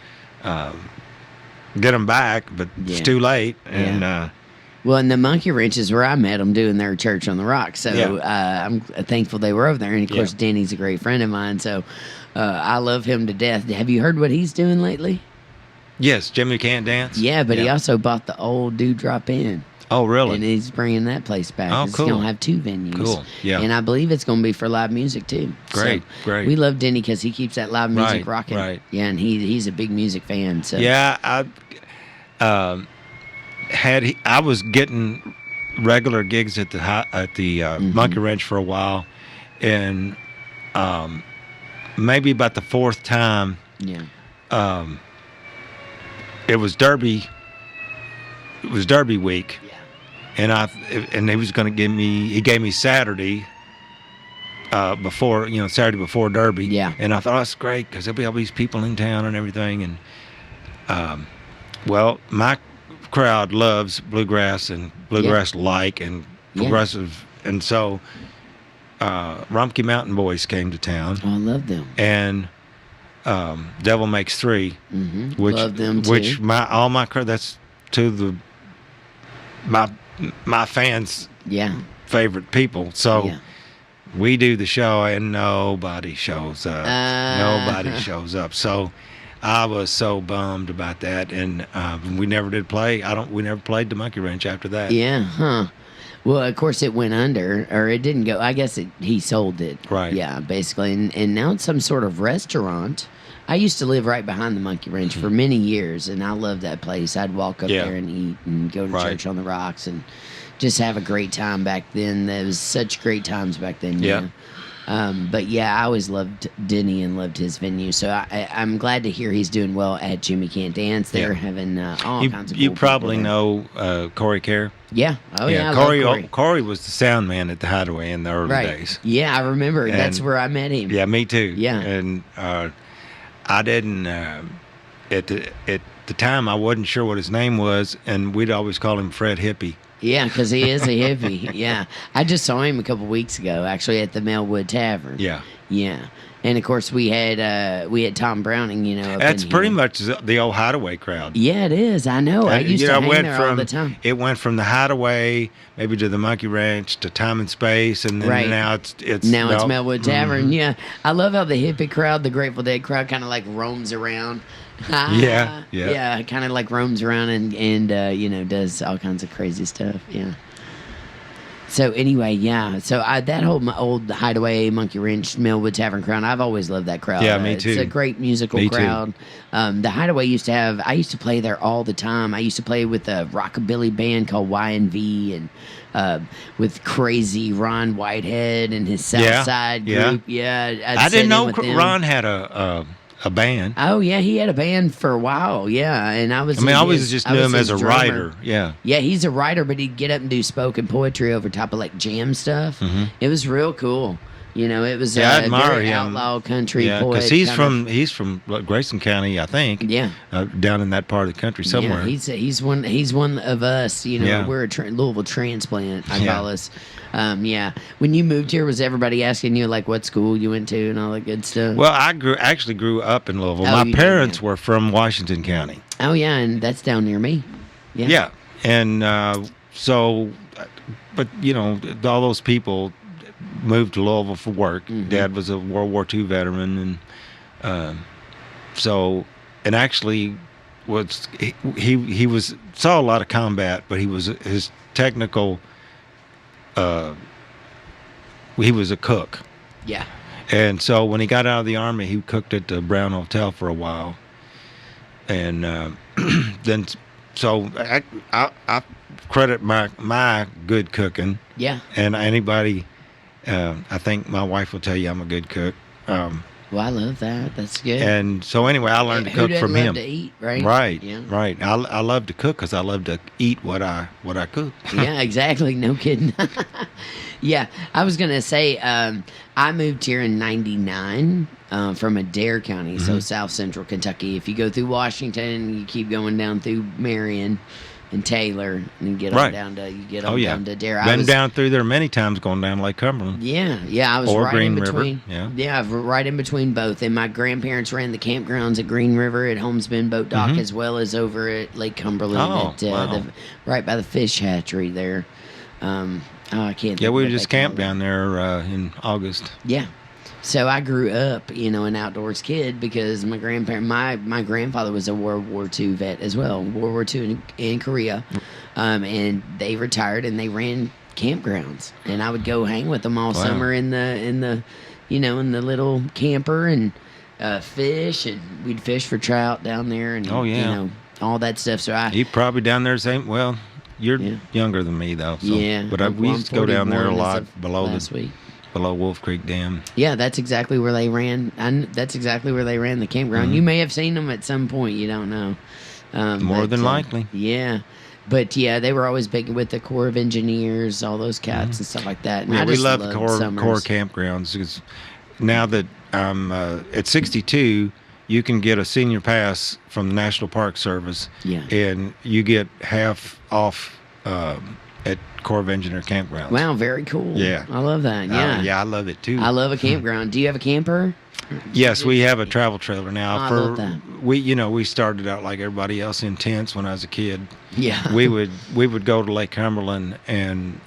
get them back, but it's Yeah. too late. And Well, and the Monkey Wrench is where I met them doing their Church on the Rock. So Yeah. I'm thankful they were over there. And, of course, Yeah. Danny's a great friend of mine. So I love him to death. Have you heard what he's doing lately? yes, Jimmy Can't Dance. Yeah, but he also bought the old Dewdrop Inn. Oh, really? And he's bringing that place back. Oh, It's cool. going to have 2 venues. Cool, yeah. And I believe it's going to be for live music, too. Great, great. We love Denny because he keeps that live music Right, rocking. right. Yeah, and he's a big music fan. So Yeah, I was getting regular gigs at the Monkey Ranch for a while, and maybe about the 4th time, Yeah. it was Derby. It was Derby week, Yeah. and he gave me Saturday. Before Saturday before Derby, Yeah. and I thought that's great because there'll be all these people in town and everything, and well, my crowd loves bluegrass and bluegrass like and progressive, and so Rumpke Mountain Boys came to town, Oh, I love them. and Devil Makes Three, Mm-hmm. which Love them, too. which my crowd, that's my fans' Yeah. favorite people, so. Yeah. We do the show and nobody shows up. Nobody shows up. So I was so bummed about that, and we never did play. We never played the Monkey Ranch after that. Yeah, huh. Well, of course, it went under, or it didn't go. I guess he sold it. Right. Yeah, basically. And now it's some sort of restaurant. I used to live right behind the Monkey Ranch for many years, and I loved that place. I'd walk up there and eat and go to Right. church on the rocks and just have a great time back then. There was such great times back then. Yeah. You know? But yeah, I always loved Denny and loved his venue. So I'm glad to hear he's doing well at Jimmy Can't Dance. They're Yeah. having all kinds of You cool probably people there. know Corey Kerr. Yeah. Oh, yeah. I love Corey. Corey was the sound man at the Hideaway in the early days. Yeah, I remember. That's And- where I met him. Yeah, me too. Yeah. And I didn't at the time I wasn't sure what his name was, and we'd always call him Fred Hippie. Yeah, because he is a hippie. Yeah. I just saw him a couple weeks ago, actually, at the Melwood Tavern. Yeah. Yeah. And, of course, we had Tom Browning, you know. Up That's in pretty here. much the old Hideaway crowd. Yeah, it is. I know. I used to hang there all the time. It went from the Hideaway maybe to the Monkey Ranch to Time and Space, and then Right. now it's Now it's Melwood Tavern. Mm-hmm. Yeah. I love how the hippie crowd, the Grateful Dead crowd, kind of like roams around. Yeah, yeah. Yeah, kind of like roams around and does all kinds of crazy stuff. Yeah. So anyway, yeah. So that whole old Hideaway, Monkey Ranch, Melwood Tavern crowd, I've always loved that crowd. Yeah, me too. It's a great musical Me too. crowd. The Hideaway used to have. I used to play there all the time. I used to play with a rockabilly band called Y&V and with crazy Ron Whitehead and his Southside yeah. group. Yeah, I didn't know Ron had a band. Oh yeah, he had a band for a while. Yeah, and I was. I mean, I always his- just I knew was him as his a drummer. writer. Yeah. Yeah, he's a writer, but he'd get up and do spoken poetry over top of like jam stuff. It was real cool. You know, it was Mm-hmm. Yeah, I a admire very him. outlaw country Yeah, poet. because he's kind of- from Grayson County, I think. Yeah. Down in that part of the country somewhere. Yeah, he's one of us. You know, Yeah. we're a Louisville transplant. I Yeah. call us. Yeah. When you moved here, was everybody asking you like what school you went to and all that good stuff? Well, I actually grew up in Louisville. Oh, My you did, parents yeah. were from Washington County. Oh yeah, and that's down near me. Yeah. Yeah, and so, but all those people moved to Louisville for work. Mm-hmm. Dad was a World War II veteran, and and actually was he saw a lot of combat, but his technical. He was a cook. Yeah. And so when he got out of the Army, he cooked at the Brown Hotel for a while. And then, so I credit my good cooking. Yeah. And anybody, I think my wife will tell you I'm a good cook. Well, I love that. That's good. And so anyway, I learned to Who cook doesn't from love him. to eat, right? Right, Yeah. right. I love to cook because I love to eat what I cook. Yeah, exactly. No kidding. Yeah, I was gonna say I moved here in '99 from Adair County, so South Central Kentucky. If you go through Washington, you keep going down through Marion and Taylor, and you get on Right. down to down to Adair. Been down through there many times, going down Lake Cumberland. Yeah, I was Or right Green in River, between. yeah. Right in between both. And my grandparents ran the campgrounds at Green River at Homesbend Boat Dock, as well as over at Lake Cumberland, Oh, wow. right by the fish hatchery there. I can't. Yeah, think we what just they call camped it. down there in August. Yeah. So I grew up, an outdoors kid because my grandfather was a World War II vet as well, World War II in Korea. and they retired and they ran campgrounds, and I would go hang with them all summer in the in the little camper and fish, and we'd fish for trout down there, and all that stuff. So You probably down there same. Well, you're younger than me though. So, but we used to go down there a lot below Wolf Creek Dam. Yeah, that's exactly where they ran. That's exactly where they ran the campground. You may have seen them at some point. You don't know. More than likely. Yeah. But yeah, they were always big with the Corps of Engineers, all those cats and stuff like that. And Yeah, I we just love loved Corps summers. campgrounds because now that I'm at 62, you can get a senior pass from the National Park Service, and you get half off at Corps of Engineer campgrounds. Wow, very cool. Yeah. I love that. Yeah. Yeah, I love it too. I love a campground. Do you have a camper? Yes, we have a travel trailer now. I love that. We started out like everybody else in tents when I was a kid. Yeah. We would go to Lake Cumberland, and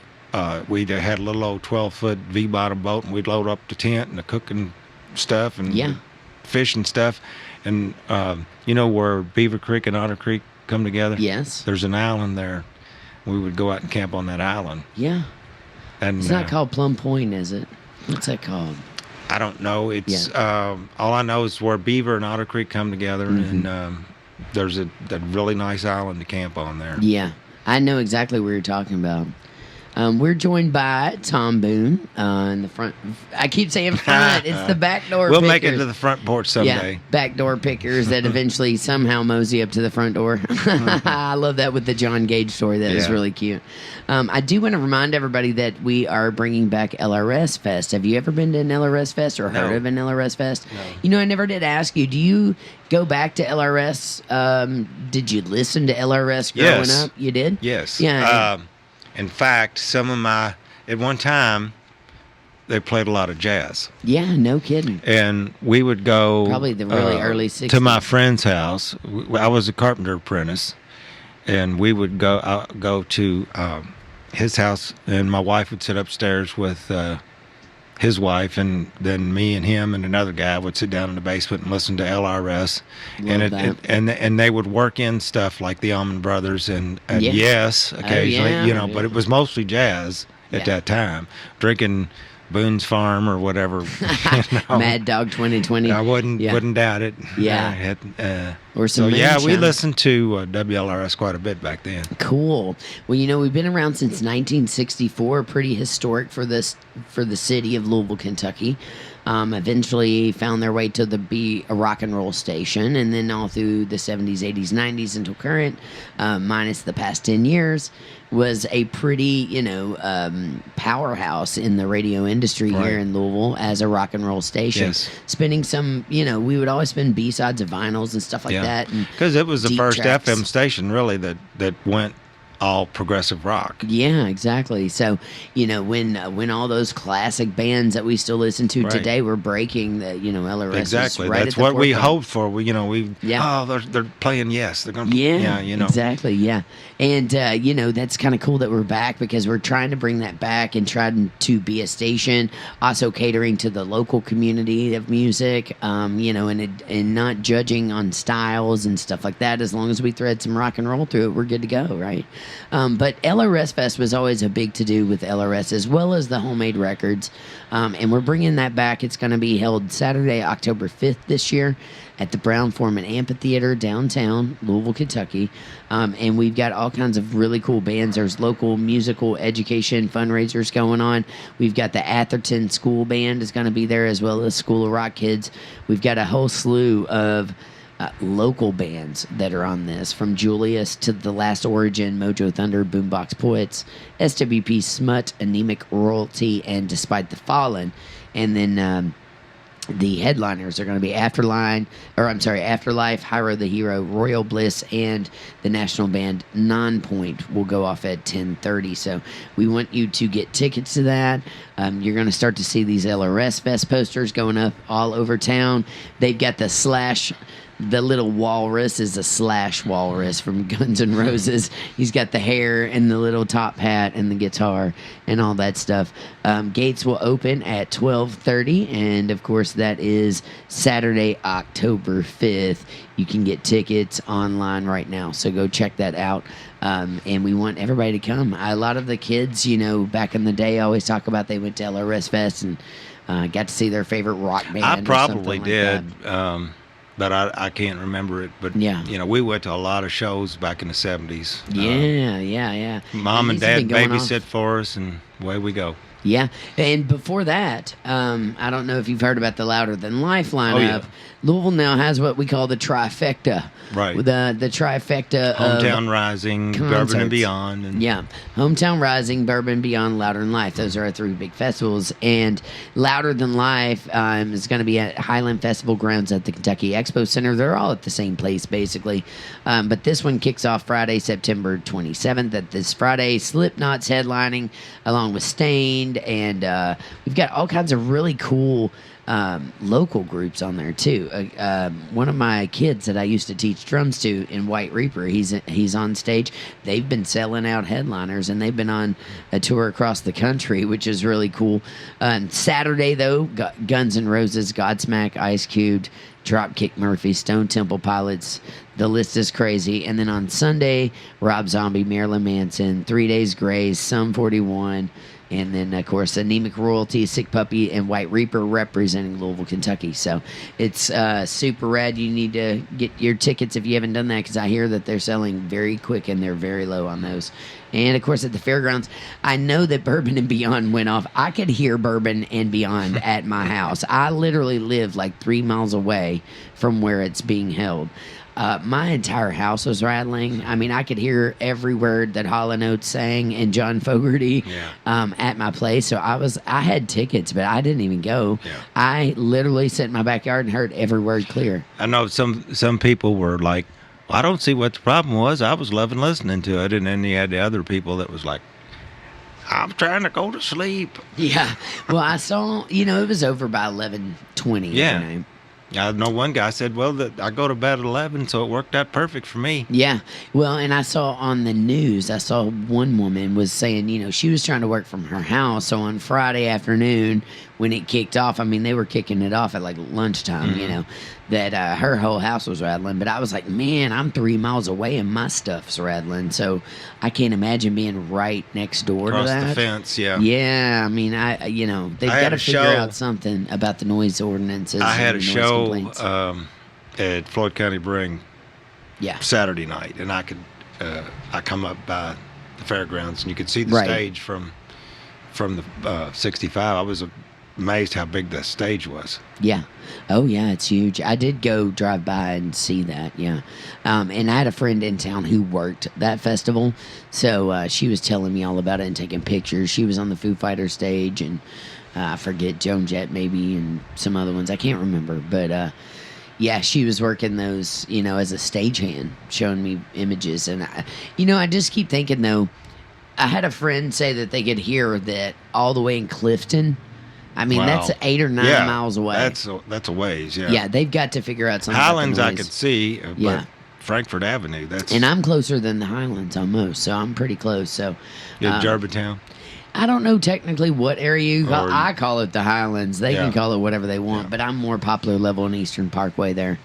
we had a little old 12-foot V-bottom boat, and we'd load up the tent and the cooking stuff and fishing stuff. And where Beaver Creek and Otter Creek come together? Yes. There's an island there. We would go out and camp on that island. Yeah. And it's not called Plum Point, is it? What's that called? I don't know. It's all I know is where Beaver and Otter Creek come together, and there's a really nice island to camp on there. Yeah, I know exactly what you're talking about. We're joined by Tom Boone in the front. I keep saying front. It's the back door. We'll pickers. make it to the front porch someday. Yeah, back door pickers that eventually somehow mosey up to the front door. I love that with the John Gage story. That is really cute. I do want to remind everybody that we are bringing back LRS Fest. Have you ever been to an LRS Fest or heard of an LRS Fest? No. I never did ask you. Do you go back to LRS? Did you listen to LRS growing up? You did? Yes. Yeah. In fact, at one time, they played a lot of jazz. Yeah, no kidding. And we would go... Probably the really early 60s. To my friend's house. I was a carpenter apprentice. And we would go to his house, and my wife would sit upstairs with his wife, and then me and him and another guy would sit down in the basement and listen to LRS. And they would work in stuff like the Allman Brothers and Yes, occasionally, but it was mostly jazz at that time. Drinking Boone's Farm or whatever. Mad Dog 2020. I wouldn't doubt it. Yeah. Or some we listened to WLRS quite a bit back then. Cool. Well, we've been around since 1964. Pretty historic for the city of Louisville, Kentucky. Eventually found their way to be a rock and roll station, and then all through the 70s, 80s, 90s until current, minus the past 10 years, was a pretty, powerhouse in the radio industry here in Louisville as a rock and roll station. Yes. Spinning some, we would always spin B-sides of vinyls and stuff like that. Because it was the first tracks. FM station, really, that went all progressive rock. Yeah, exactly. So, when all those classic bands that we still listen to today were breaking the, LRS. Exactly. Right That's what we hoped for. They're playing Yes. They're going to, exactly. Yeah. And, that's kind of cool that we're back because we're trying to bring that back and trying to be a station, also catering to the local community of music, and not judging on styles and stuff like that. As long as we thread some rock and roll through it, we're good to go, right? But LRS Fest was always a big to-do with LRS, as well as the homemade records. And we're bringing that back. It's going to be held Saturday, October 5th this year at the Brown-Forman Amphitheater downtown Louisville, Kentucky. And we've got all kinds of really cool bands. There's local musical education fundraisers going on. We've got the Atherton School Band is going to be there, as well as School of Rock Kids. We've got a whole slew of local bands that are on this, from Julius to The Last Origin, Mojo Thunder, Boombox Poets, SWP Smut, Anemic Royalty, and Despite the Fallen. And then the headliners are going to be Afterlife, Hyro the Hero, Royal Bliss, and the national band Nonpoint will go off at 10:30. So we want you to get tickets to that. You're going to start to see these LRS Fest posters going up all over town. They've got the little walrus is a Slash walrus from Guns N' Roses. He's got the hair and the little top hat and the guitar and all that stuff. Gates will open at 12:30, and of course that is Saturday, October 5th. You can get tickets online right now, so go check that out. And we want everybody to come. A lot of the kids, back in the day, always talk about they went to LRS Fest and got to see their favorite rock band. I or probably something like did, that. but I can't remember it. But Yeah. we went to a lot of shows back in the 70s. Yeah. Mom and These have Dad been going on. babysit for us, and away we go. Yeah, and before that, I don't know if you've heard about the Louder Than Life lineup. Oh, yeah. Louisville now has what we call the trifecta. Right. The trifecta Hometown of Rising, Bourbon concerts. and Beyond. And Yeah, Hometown Rising, Bourbon Beyond, Louder Than Life. Those are our three big festivals. And Louder Than Life is going to be at Highland Festival Grounds at the Kentucky Expo Center. They're all at the same place, basically. But this one kicks off Friday, September 27th. At this Friday, Slipknot's headlining along with Stained. And we've got all kinds of really cool local groups on there too. One of my kids that I used to teach drums to in White Reaper, he's on stage. They've been selling out headliners, and they've been on a tour across the country, which is really cool. Saturday though, Guns N' Roses, Godsmack, Ice Cube, Dropkick Murphys, Stone Temple Pilots. The list is crazy. And then on Sunday, Rob Zombie, Marilyn Manson, 3 Days Grace, Sum 41. And then, of course, Anemic Royalty, Sick Puppy, and White Reaper representing Louisville, Kentucky. So it's super rad. You need to get your tickets if you haven't done that, because I hear that they're selling very quick and they're very low on those. And, of course, at the fairgrounds, I know that Bourbon and Beyond went off. I could hear Bourbon and Beyond at my house. I literally live like 3 miles away from where it's being held. My entire house was rattling. I mean, I could hear every word that Hall & Oates sang and John Fogerty at my place. So I had tickets, but I didn't even go. Yeah. I literally sat in my backyard and heard every word clear. I know some people were like, well, I don't see what the problem was. I was loving listening to it. And then you had the other people that was like, I'm trying to go to sleep. Yeah. Well, I saw, it was over by 11:20. Yeah. I know one guy said, well, I go to bed at 11, so it worked out perfect for me. Yeah. Well, and I saw on the news, I saw one woman was saying, she was trying to work from her house. So on Friday afternoon, when it kicked off, I mean, they were kicking it off at like lunchtime, that her whole house was rattling. But I was like, man, I'm 3 miles away and my stuff's rattling. So I can't imagine being right next door Across to that. the fence, yeah. Yeah. I mean, they've got to figure out something about the noise ordinances. I had and a noise show complaints. at Floyd County Brewing Yeah. Saturday night, and I come up by the fairgrounds, and you could see the Right. stage from the 65. I was amazed how big the stage was. Yeah. Oh, yeah, it's huge. I did go drive by and see that, yeah. And I had a friend in town who worked that festival, so she was telling me all about it and taking pictures. She was on the Foo Fighters stage, and I forget, Joan Jett maybe, and some other ones. I can't remember, but yeah, she was working those, as a stagehand, showing me images. And, I just keep thinking, though, I had a friend say that they could hear that all the way in Clifton. I mean, Wow. that's 8 or 9 Yeah, miles away. That's a ways, yeah. Yeah, they've got to figure out something. about the Highlands I noise. could see, Yeah. but Frankfurt Avenue, that's And I'm closer than the Highlands almost, so I'm pretty close. So Germantown. I don't know technically what area you call. Or- I call it the Highlands. They can Yeah. call it whatever they want, Yeah. but I'm more popular level in Eastern Parkway there.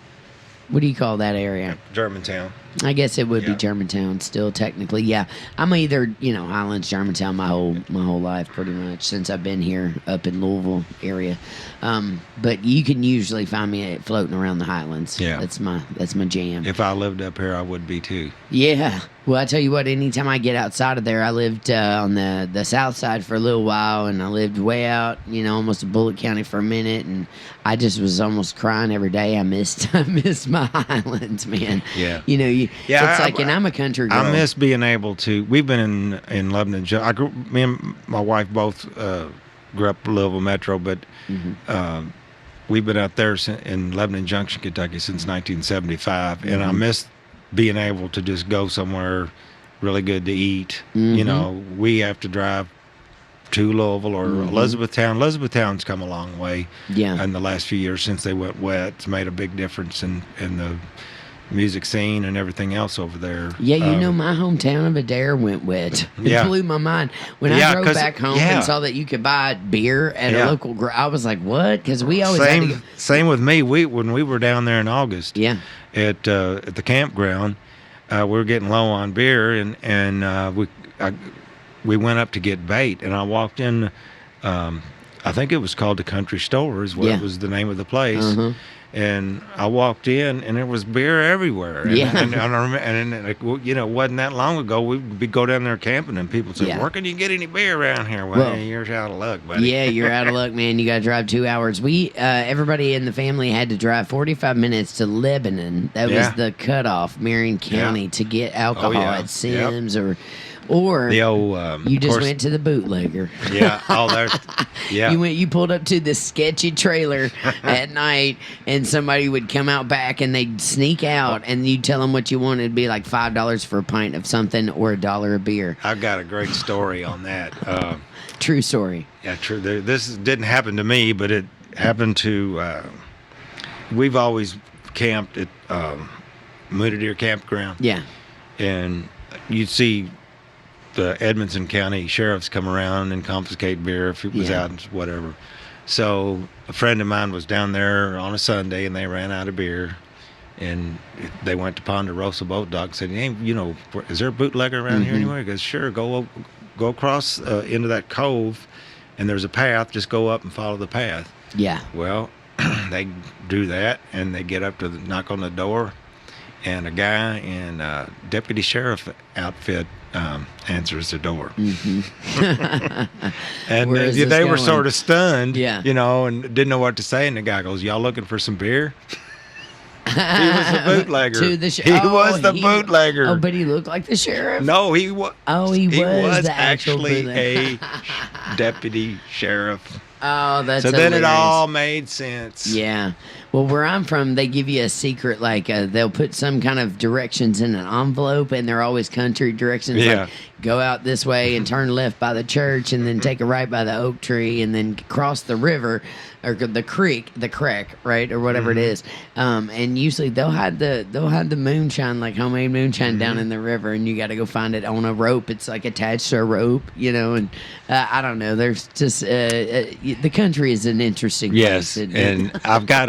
What do you call that area? Germantown. I guess it would be Yeah. Germantown still technically. Yeah, I'm either Highlands, Germantown my whole life pretty much since I've been here up in Louisville area. But you can usually find me floating around the Highlands. Yeah. that's my jam. If I lived up here, I would be too. Yeah. Well, I tell you what, anytime I get outside of there, I lived on the south side for a little while, and I lived way out, almost in Bullitt County for a minute, and I just was almost crying every day. I missed my Highlands, man. Yeah. It's like, and I'm a country girl. I miss being able to. We've been in Lebanon. Me and my wife both grew up Louisville Metro, but we've been out there in Lebanon Junction, Kentucky, since 1975, and I miss being able to just go somewhere really good to eat. We have to drive to Louisville or Elizabethtown. Elizabethtown's come a long way in the last few years since they went wet. It's made a big difference in the music scene and everything else over there. Yeah, my hometown of Adair went wet. It blew my mind. When I drove back home and saw that you could buy beer at a local I was like, what? Because we always had to Same with me. When we were down there in August Yeah. at the campground, we were getting low on beer, and we went up to get bait, and I walked in. I think it was called the Country Store, is what Yeah. was the name of the place. Uh-huh. And I walked in, and there was beer everywhere. And, Yeah. and I remember, and like, well, it wasn't that long ago. We'd go down there camping, and people said, Yeah. "Where can you get any beer around here?" Well, you're out of luck, buddy. Yeah, you're out of luck, man. You got to drive 2 hours. We everybody in the family had to drive 45 minutes to Lebanon. That was Yeah. the cutoff, Marion County, Yeah. to get alcohol yeah. at Sims or The old you of just course- went to the bootlegger. Yeah. Oh, there. Yeah. You pulled up to the sketchy trailer at night, and somebody would come out back, and they'd sneak out, and you'd tell them what you wanted. It'd be like $5 for a pint of something or $1 of beer. I've got a great story on that. True story. Yeah, true. This didn't happen to me, but it happened to. We've always camped at Moody Deer Campground, Yeah. and you'd see the Edmonson County sheriffs come around and confiscate beer if it was Yeah. out and whatever. So a friend of mine was down there on a Sunday, and they ran out of beer, and they went to Ponderosa Boat Dock and said, "Hey, is there a bootlegger around here anywhere?" He goes, "Sure, go across into that cove, and there's a path. Just go up and follow the path." Yeah. Well, they do that, and they get up to knock on the door, and a guy in a deputy sheriff outfit answers the door. And Where is this they were going? sort of stunned, Yeah. and didn't know what to say. And the guy goes, "Y'all looking for some beer?" He was the bootlegger. To the he was the bootlegger. Oh, but he looked like the sheriff. No, he was. Oh, he was the actual actually bootlegger. a deputy sheriff. Oh, that's So then it hilarious. all made sense. Yeah. Well, where I'm from, they give you a secret, like they'll put some kind of directions in an envelope, and they're always country directions. Yeah. Like, go out this way and turn left by the church, and then take a right by the oak tree, and then cross the river or the creek, right, or whatever it is. And usually they'll hide the moonshine, like homemade moonshine, down in the river, and you got to go find it on a rope. It's like attached to a rope, And I don't know. There's just the country is an interesting Yes, place. and I've got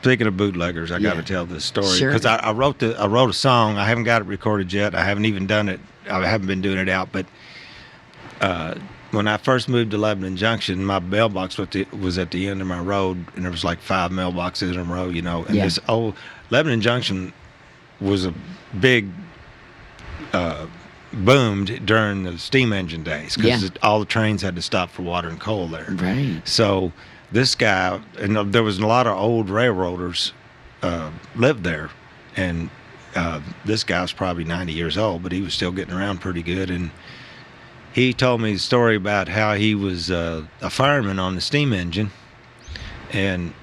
speaking of bootleggers, I got Yeah. to tell this story Sure. because I wrote a song. I haven't got it recorded yet. I haven't even done it. I haven't been doing it out. But when I first moved to Lebanon Junction, my mailbox was at the end of my road, and there was like 5 mailboxes in a row, And Yeah. this old Lebanon Junction was a big. Boomed during the steam engine days because Yeah. all the trains had to stop for water and coal there. Right. So this guy, and there was a lot of old railroaders lived there, and this guy was probably 90 years old, but he was still getting around pretty good. And he told me the story about how he was a fireman on the steam engine, and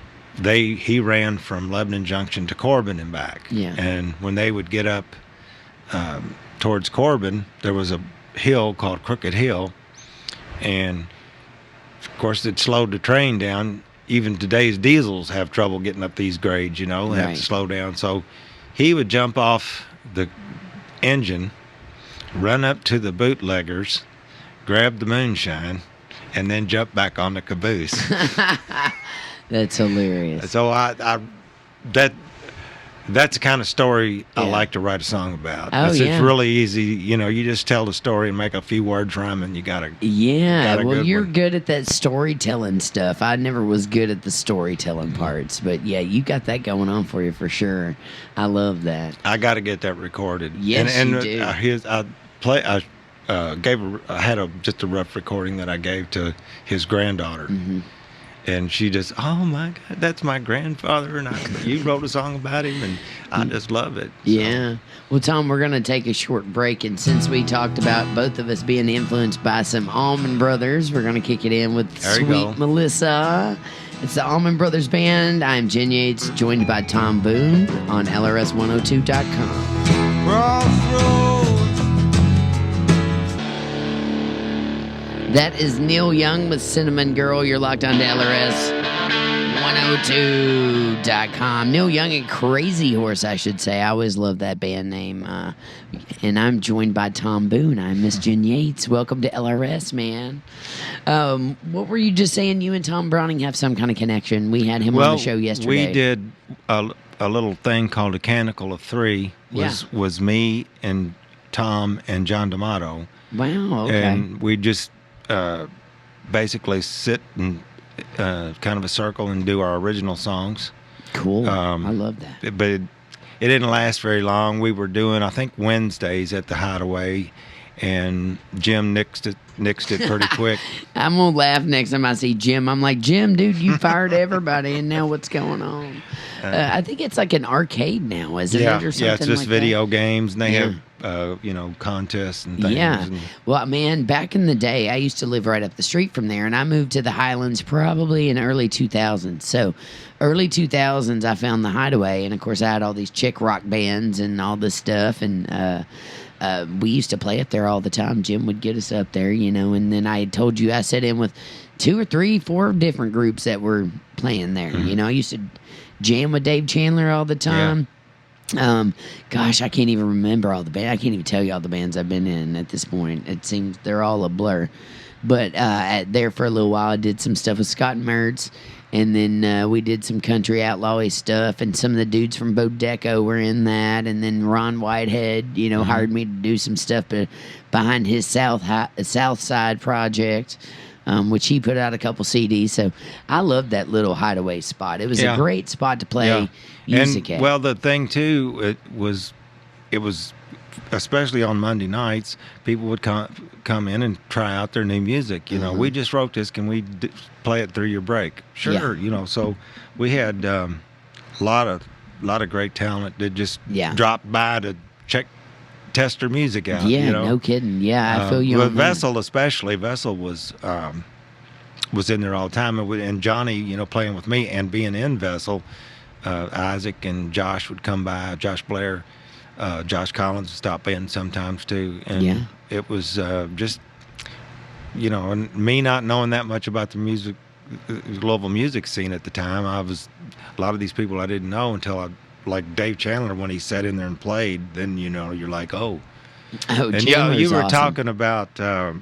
he ran from Lebanon Junction to Corbin and back. Yeah. And when they would get up towards Corbin, there was a hill called Crooked Hill, and of course it slowed the train down. Even today's diesels have trouble getting up these grades, they have Right. to slow down. So he would jump off the engine, run up to the bootleggers, grab the moonshine, and then jump back on the caboose. That's hilarious. So that's the kind of story I Yeah. like to write a song about. Oh, It's yeah. really easy. You just tell the story and make a few words rhyme, and you got to. Yeah, Got a well, good you're one. good at that storytelling stuff. I never was good at the storytelling parts, but yeah, you got that going on for you for sure. I love that. I got to get that recorded. Yes, and you do. I had just a rough recording that I gave to his granddaughter. Mm-hmm. And she just, oh my God, that's my grandfather, and you wrote a song about him, and I just love it. So, Yeah. Well, Tom, we're going to take a short break, and since we talked about both of us being influenced by some Allman Brothers, we're going to kick it in with There you Sweet go. Melissa. It's the Allman Brothers Band. I'm Jen Yates, joined by Tom Boone on LRS102.com. Crossroads. That is Neil Young with Cinnamon Girl. You're locked on to LRS102.com. Neil Young and Crazy Horse, I should say. I always love that band name. And I'm joined by Tom Boone. I'm Miss Jen Yates. Welcome to LRS, man. What were you just saying? You and Tom Browning have some kind of connection. We had him on the show yesterday. We did a little thing called a Canticle of Three. Was me and Tom and John D'Amato. Wow. Okay. And we just basically sit in kind of a circle and do our original songs. Cool. I love that. But it didn't last very long. We were doing, I think, Wednesdays at the Hideaway, and Jim nixed it pretty quick. I'm gonna laugh next time I see Jim. I'm like, Jim, dude, you fired everybody, and now what's going on? I think it's like an arcade now, isn't it, or something? Yeah, it's just like video that? games, and they have contests and things. Yeah. And, Well, man, back in the day, I used to live right up the street from there, and I moved to the Highlands probably in early 2000s. So, early 2000s, I found the Hideaway, and of course, I had all these chick rock bands and all this stuff, and we used to play up there all the time. Jim would get us up there, and then I had told you I sat in with 2 or 3, 4 different groups that were playing there. Mm-hmm. I used to jam with Dave Chandler all the time. Gosh, I can't even remember all the bands. I can't even tell you all the bands I've been in at this point. It seems they're all a blur. But there for a little while, I did some stuff with Scott and Mertz. And then we did some country outlawy stuff, and some of the dudes from Bodeco were in that. And then Ron Whitehead, hired me to do some stuff behind his South Side project, which he put out a couple CDs. So I loved that little Hideaway spot. It was a great spot to play music at. Well, the thing too, it was especially on Monday nights, people would come in and try out their new music. We just wrote this. Can we play it through your break? Sure. So we had a lot of great talent that just dropped by to test their music out. Yeah, no kidding. Yeah, I feel you. With Vessel especially, Vessel was in there all the time, and Johnny, playing with me and being in Vessel, Isaac and Josh would come by. Josh Blair. Josh Collins would stop in sometimes too, and it was just, and me not knowing that much about the global music scene at the time. A lot of these people I didn't know until like Dave Chandler, when he sat in there and played. Then you're like, oh. And you were awesome. talking about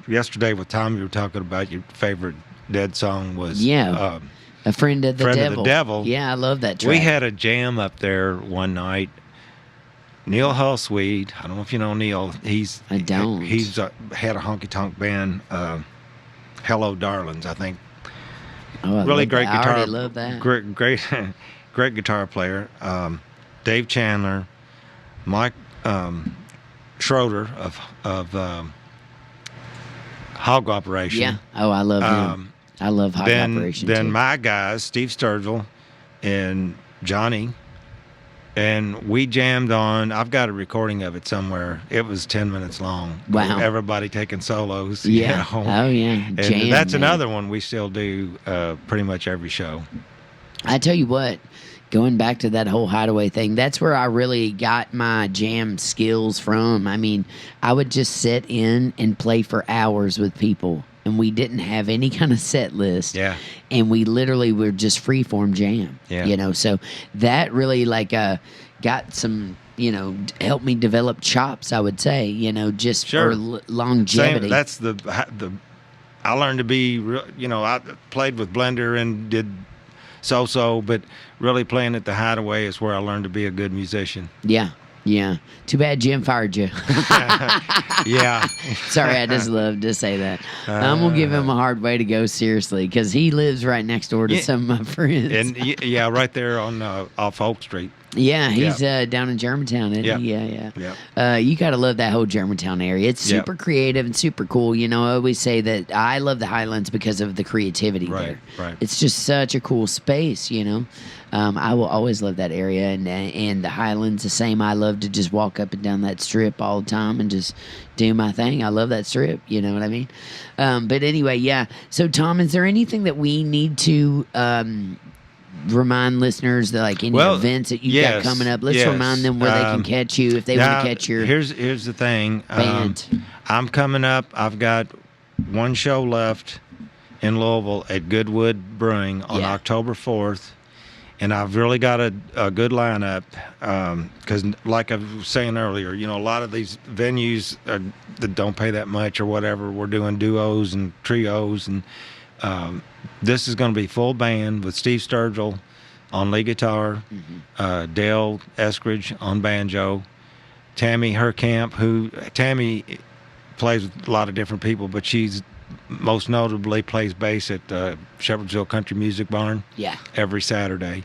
yesterday with Tom. You were talking about your favorite Dead song was A Friend of the Devil. Yeah, I love that track. We had a jam up there one night. Neil Hullsweed, I don't know if you know Neil. I don't. He's had a honky tonk band, Hello Darlings, I think. Oh, really great that. guitar. I already love that. Great guitar player. Dave Chandler, Mike Schroeder of Hog Operation. Yeah. Oh, I love him. I love Hog Operation. Then too. my guys, Steve Sturgill and Johnny. And we jammed on, I've got a recording of it somewhere. It was 10 minutes long. Wow. Everybody taking solos. Yeah. Oh, yeah. And Jam, that's man. another one we still do pretty much every show. I tell you what, going back to that whole Hideaway thing, that's where I really got my jam skills from. I mean, I would just sit in and play for hours with people. And we didn't have any kind of set list. Yeah. And we literally were just freeform jam. Yeah. So that really got some, helped me develop chops, I would say, just Sure. for longevity. Same, that's I learned to be, I played with Blender and did so, but really playing at the Hideaway is where I learned to be a good musician. Yeah. Yeah. Too bad Jim fired you. Yeah. Sorry, I just love to say that. I'm going to give him a hard way to go, seriously, because he lives right next door to some of my friends. And right there on off Oak Street. Yeah, he's down in Germantown, isn't he? Yeah. You got to love that whole Germantown area. It's super creative and super cool. I always say that I love the Highlands because of the creativity there. Right. It's just such a cool space, I will always love that area, and the Highlands the same. I love to just walk up and down that strip all the time and just do my thing. I love that strip, you know what I mean? But anyway, yeah. So Tom, is there anything that we need to remind listeners that any events that you've got coming up? Let's remind them where they can catch you if they want to catch your Here's the thing. band. I'm coming up. I've got one show left in Louisville at Goodwood Brewing on October 4th. And I've really got a good lineup because, like I was saying earlier, a lot of these venues that don't pay that much or whatever, we're doing duos and trios. And this is going to be full band with Steve Sturgill, on lead guitar, Dale Eskridge on banjo, Tammy Herkamp, Tammy plays with a lot of different people, but she's most notably plays bass at Shepherdsville Country Music Barn Yeah. every Saturday.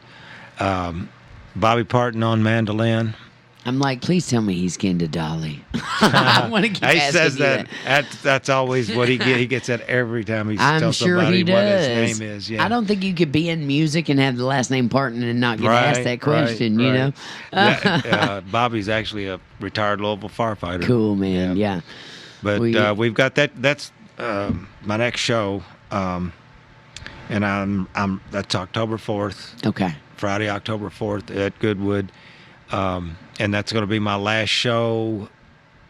Bobby Parton on mandolin. I'm like, please tell me he's getting to Dolly. I want to keep He asking says you that. That's always what he gets. He gets that every time he I'm tells sure somebody he what does. his name is. Yeah. I don't think you could be in music and have the last name Parton and not get asked that question, you know? Bobby's actually a retired Louisville firefighter. Cool, man. Yeah. But we've got that. That's my next show, and that's October 4th. Okay. Friday, October 4th at Goodwood. And that's going to be my last show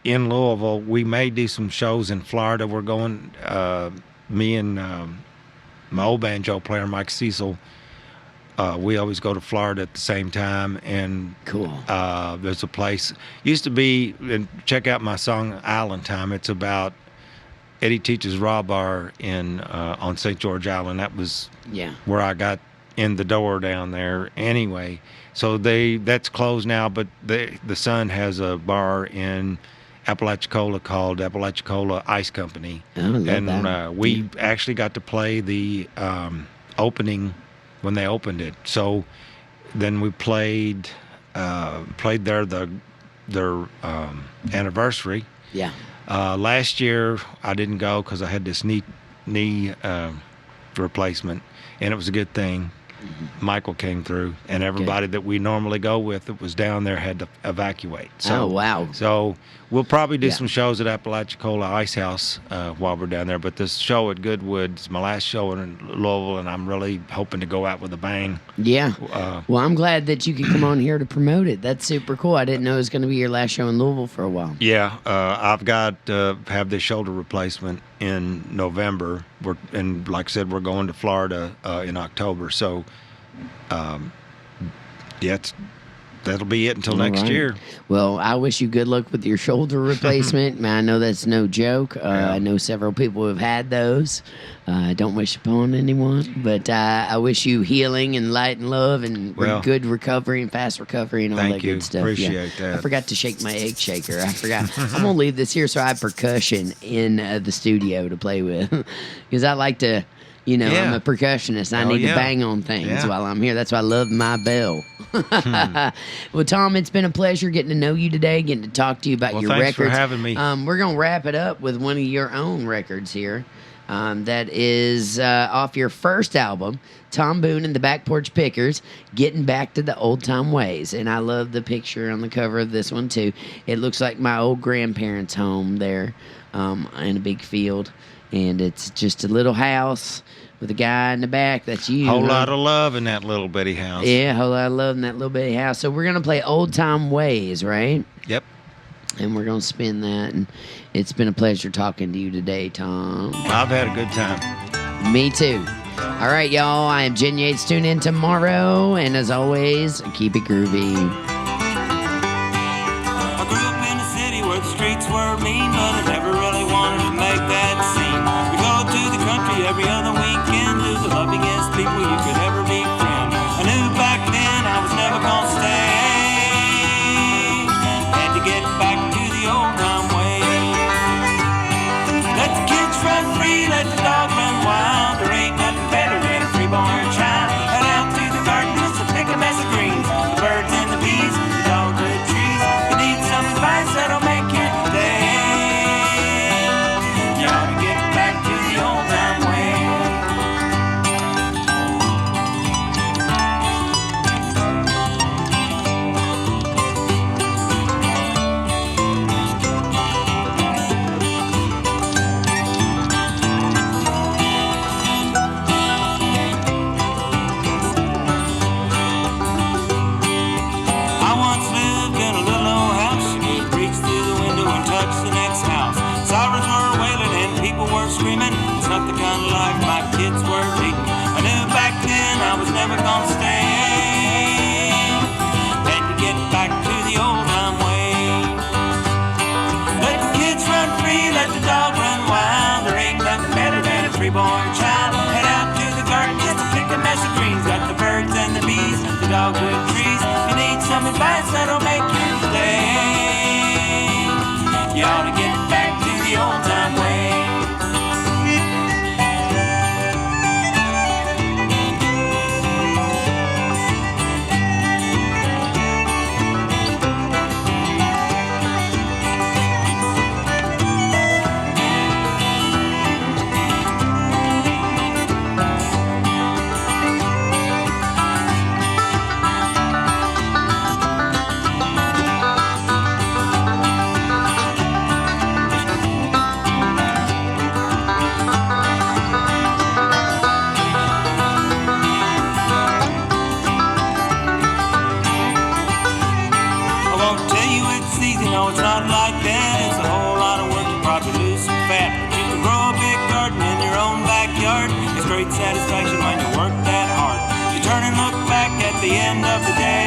in Louisville. We may do some shows in Florida. We're going, me and my old banjo player, Mike Cecil, we always go to Florida at the same time. And Cool. There's a place, used to be, and check out my song Island Time. It's about Eddie Teach's Raw Bar on St. George Island. That was where I got in the door down there anyway. So that's closed now, but the Sun has a bar in Apalachicola called Apalachicola Ice Company. Oh, I love and that. We actually got to play the opening when they opened it. So then we played their anniversary. Yeah. Last year I didn't go because I had this knee replacement, and it was a good thing. Michael came through, and everybody that we normally go with that was down there had to evacuate. So, oh, wow. So we'll probably do some shows at Apalachicola Ice House while we're down there. But this show at Goodwood is my last show in Louisville, and I'm really hoping to go out with a bang. Yeah. Well, I'm glad that you could come on here to promote it. That's super cool. I didn't know it was going to be your last show in Louisville for a while. Yeah. I've got have this shoulder replacement in November. And like I said, we're going to Florida in October. So, that'll be it until next year. Well, I wish you good luck with your shoulder replacement. Man, I know that's no joke. I know several people who have had those. I don't wish upon anyone, but I wish you healing and light and love and good recovery and fast recovery and all that good stuff. Appreciate that. I forgot to shake my egg shaker. I forgot. I'm gonna leave this here so I have percussion in the studio to play with because I like to. You know, I'm a percussionist. I need to bang on things while I'm here. That's why I love my bell. Well, Tom, it's been a pleasure getting to know you today, getting to talk to you about your thanks records. for having me. We're going to wrap it up with one of your own records here. That is off your first album, Tom Boone and the Back Porch Pickers, Getting Back to the Old Time Ways. And I love the picture on the cover of this one, too. It looks like my old grandparents' home there in a big field. And it's just a little house with a guy in the back. That's you. Whole lot of love in that little bitty house. Yeah, a whole lot of love in that little bitty house. So we're going to play Old Time Ways, right? Yep. And we're going to spin that. And it's been a pleasure talking to you today, Tom. I've had a good time. Me too. All right, y'all. I am Jen Yates. Tune in tomorrow. And as always, keep it groovy. I grew up in a city where the streets were mean, but I never really wanted to make that scene. We go to the country every other weekend, to the lovingest people you could ever befriend. I knew back then I was never gonna stay. Had to get back to the old time way. Let the kids run free, let the dog run wild. There ain't nothing better than a freeborn child. Head out to the garden just to pick a mess of greens. The birds and the bees, the dogwood trees. You need some advice that'll make your day. You ought to get back to the old time way. I once lived in a little old house. You could reach through the window and touch the next house. Sirens were wailing and people were screaming. It's not the kind of life my kids were leading. I knew back then I was never gonna stay. Had to get back to the old time way. Let the kids run free, let the dog run wild. There ain't nothing better than a freeborn child. Head out to the garden just to pick a mess of greens. Got the birds and the bees. dogwood trees. If you need some advice that'll make your day, you ought to get back to the old time way. No, it's not like that. It's a whole lot of work to probably lose some fat. But you can grow a big garden in your own backyard. It's great satisfaction when you work that hard. You turn and look back at the end of the day.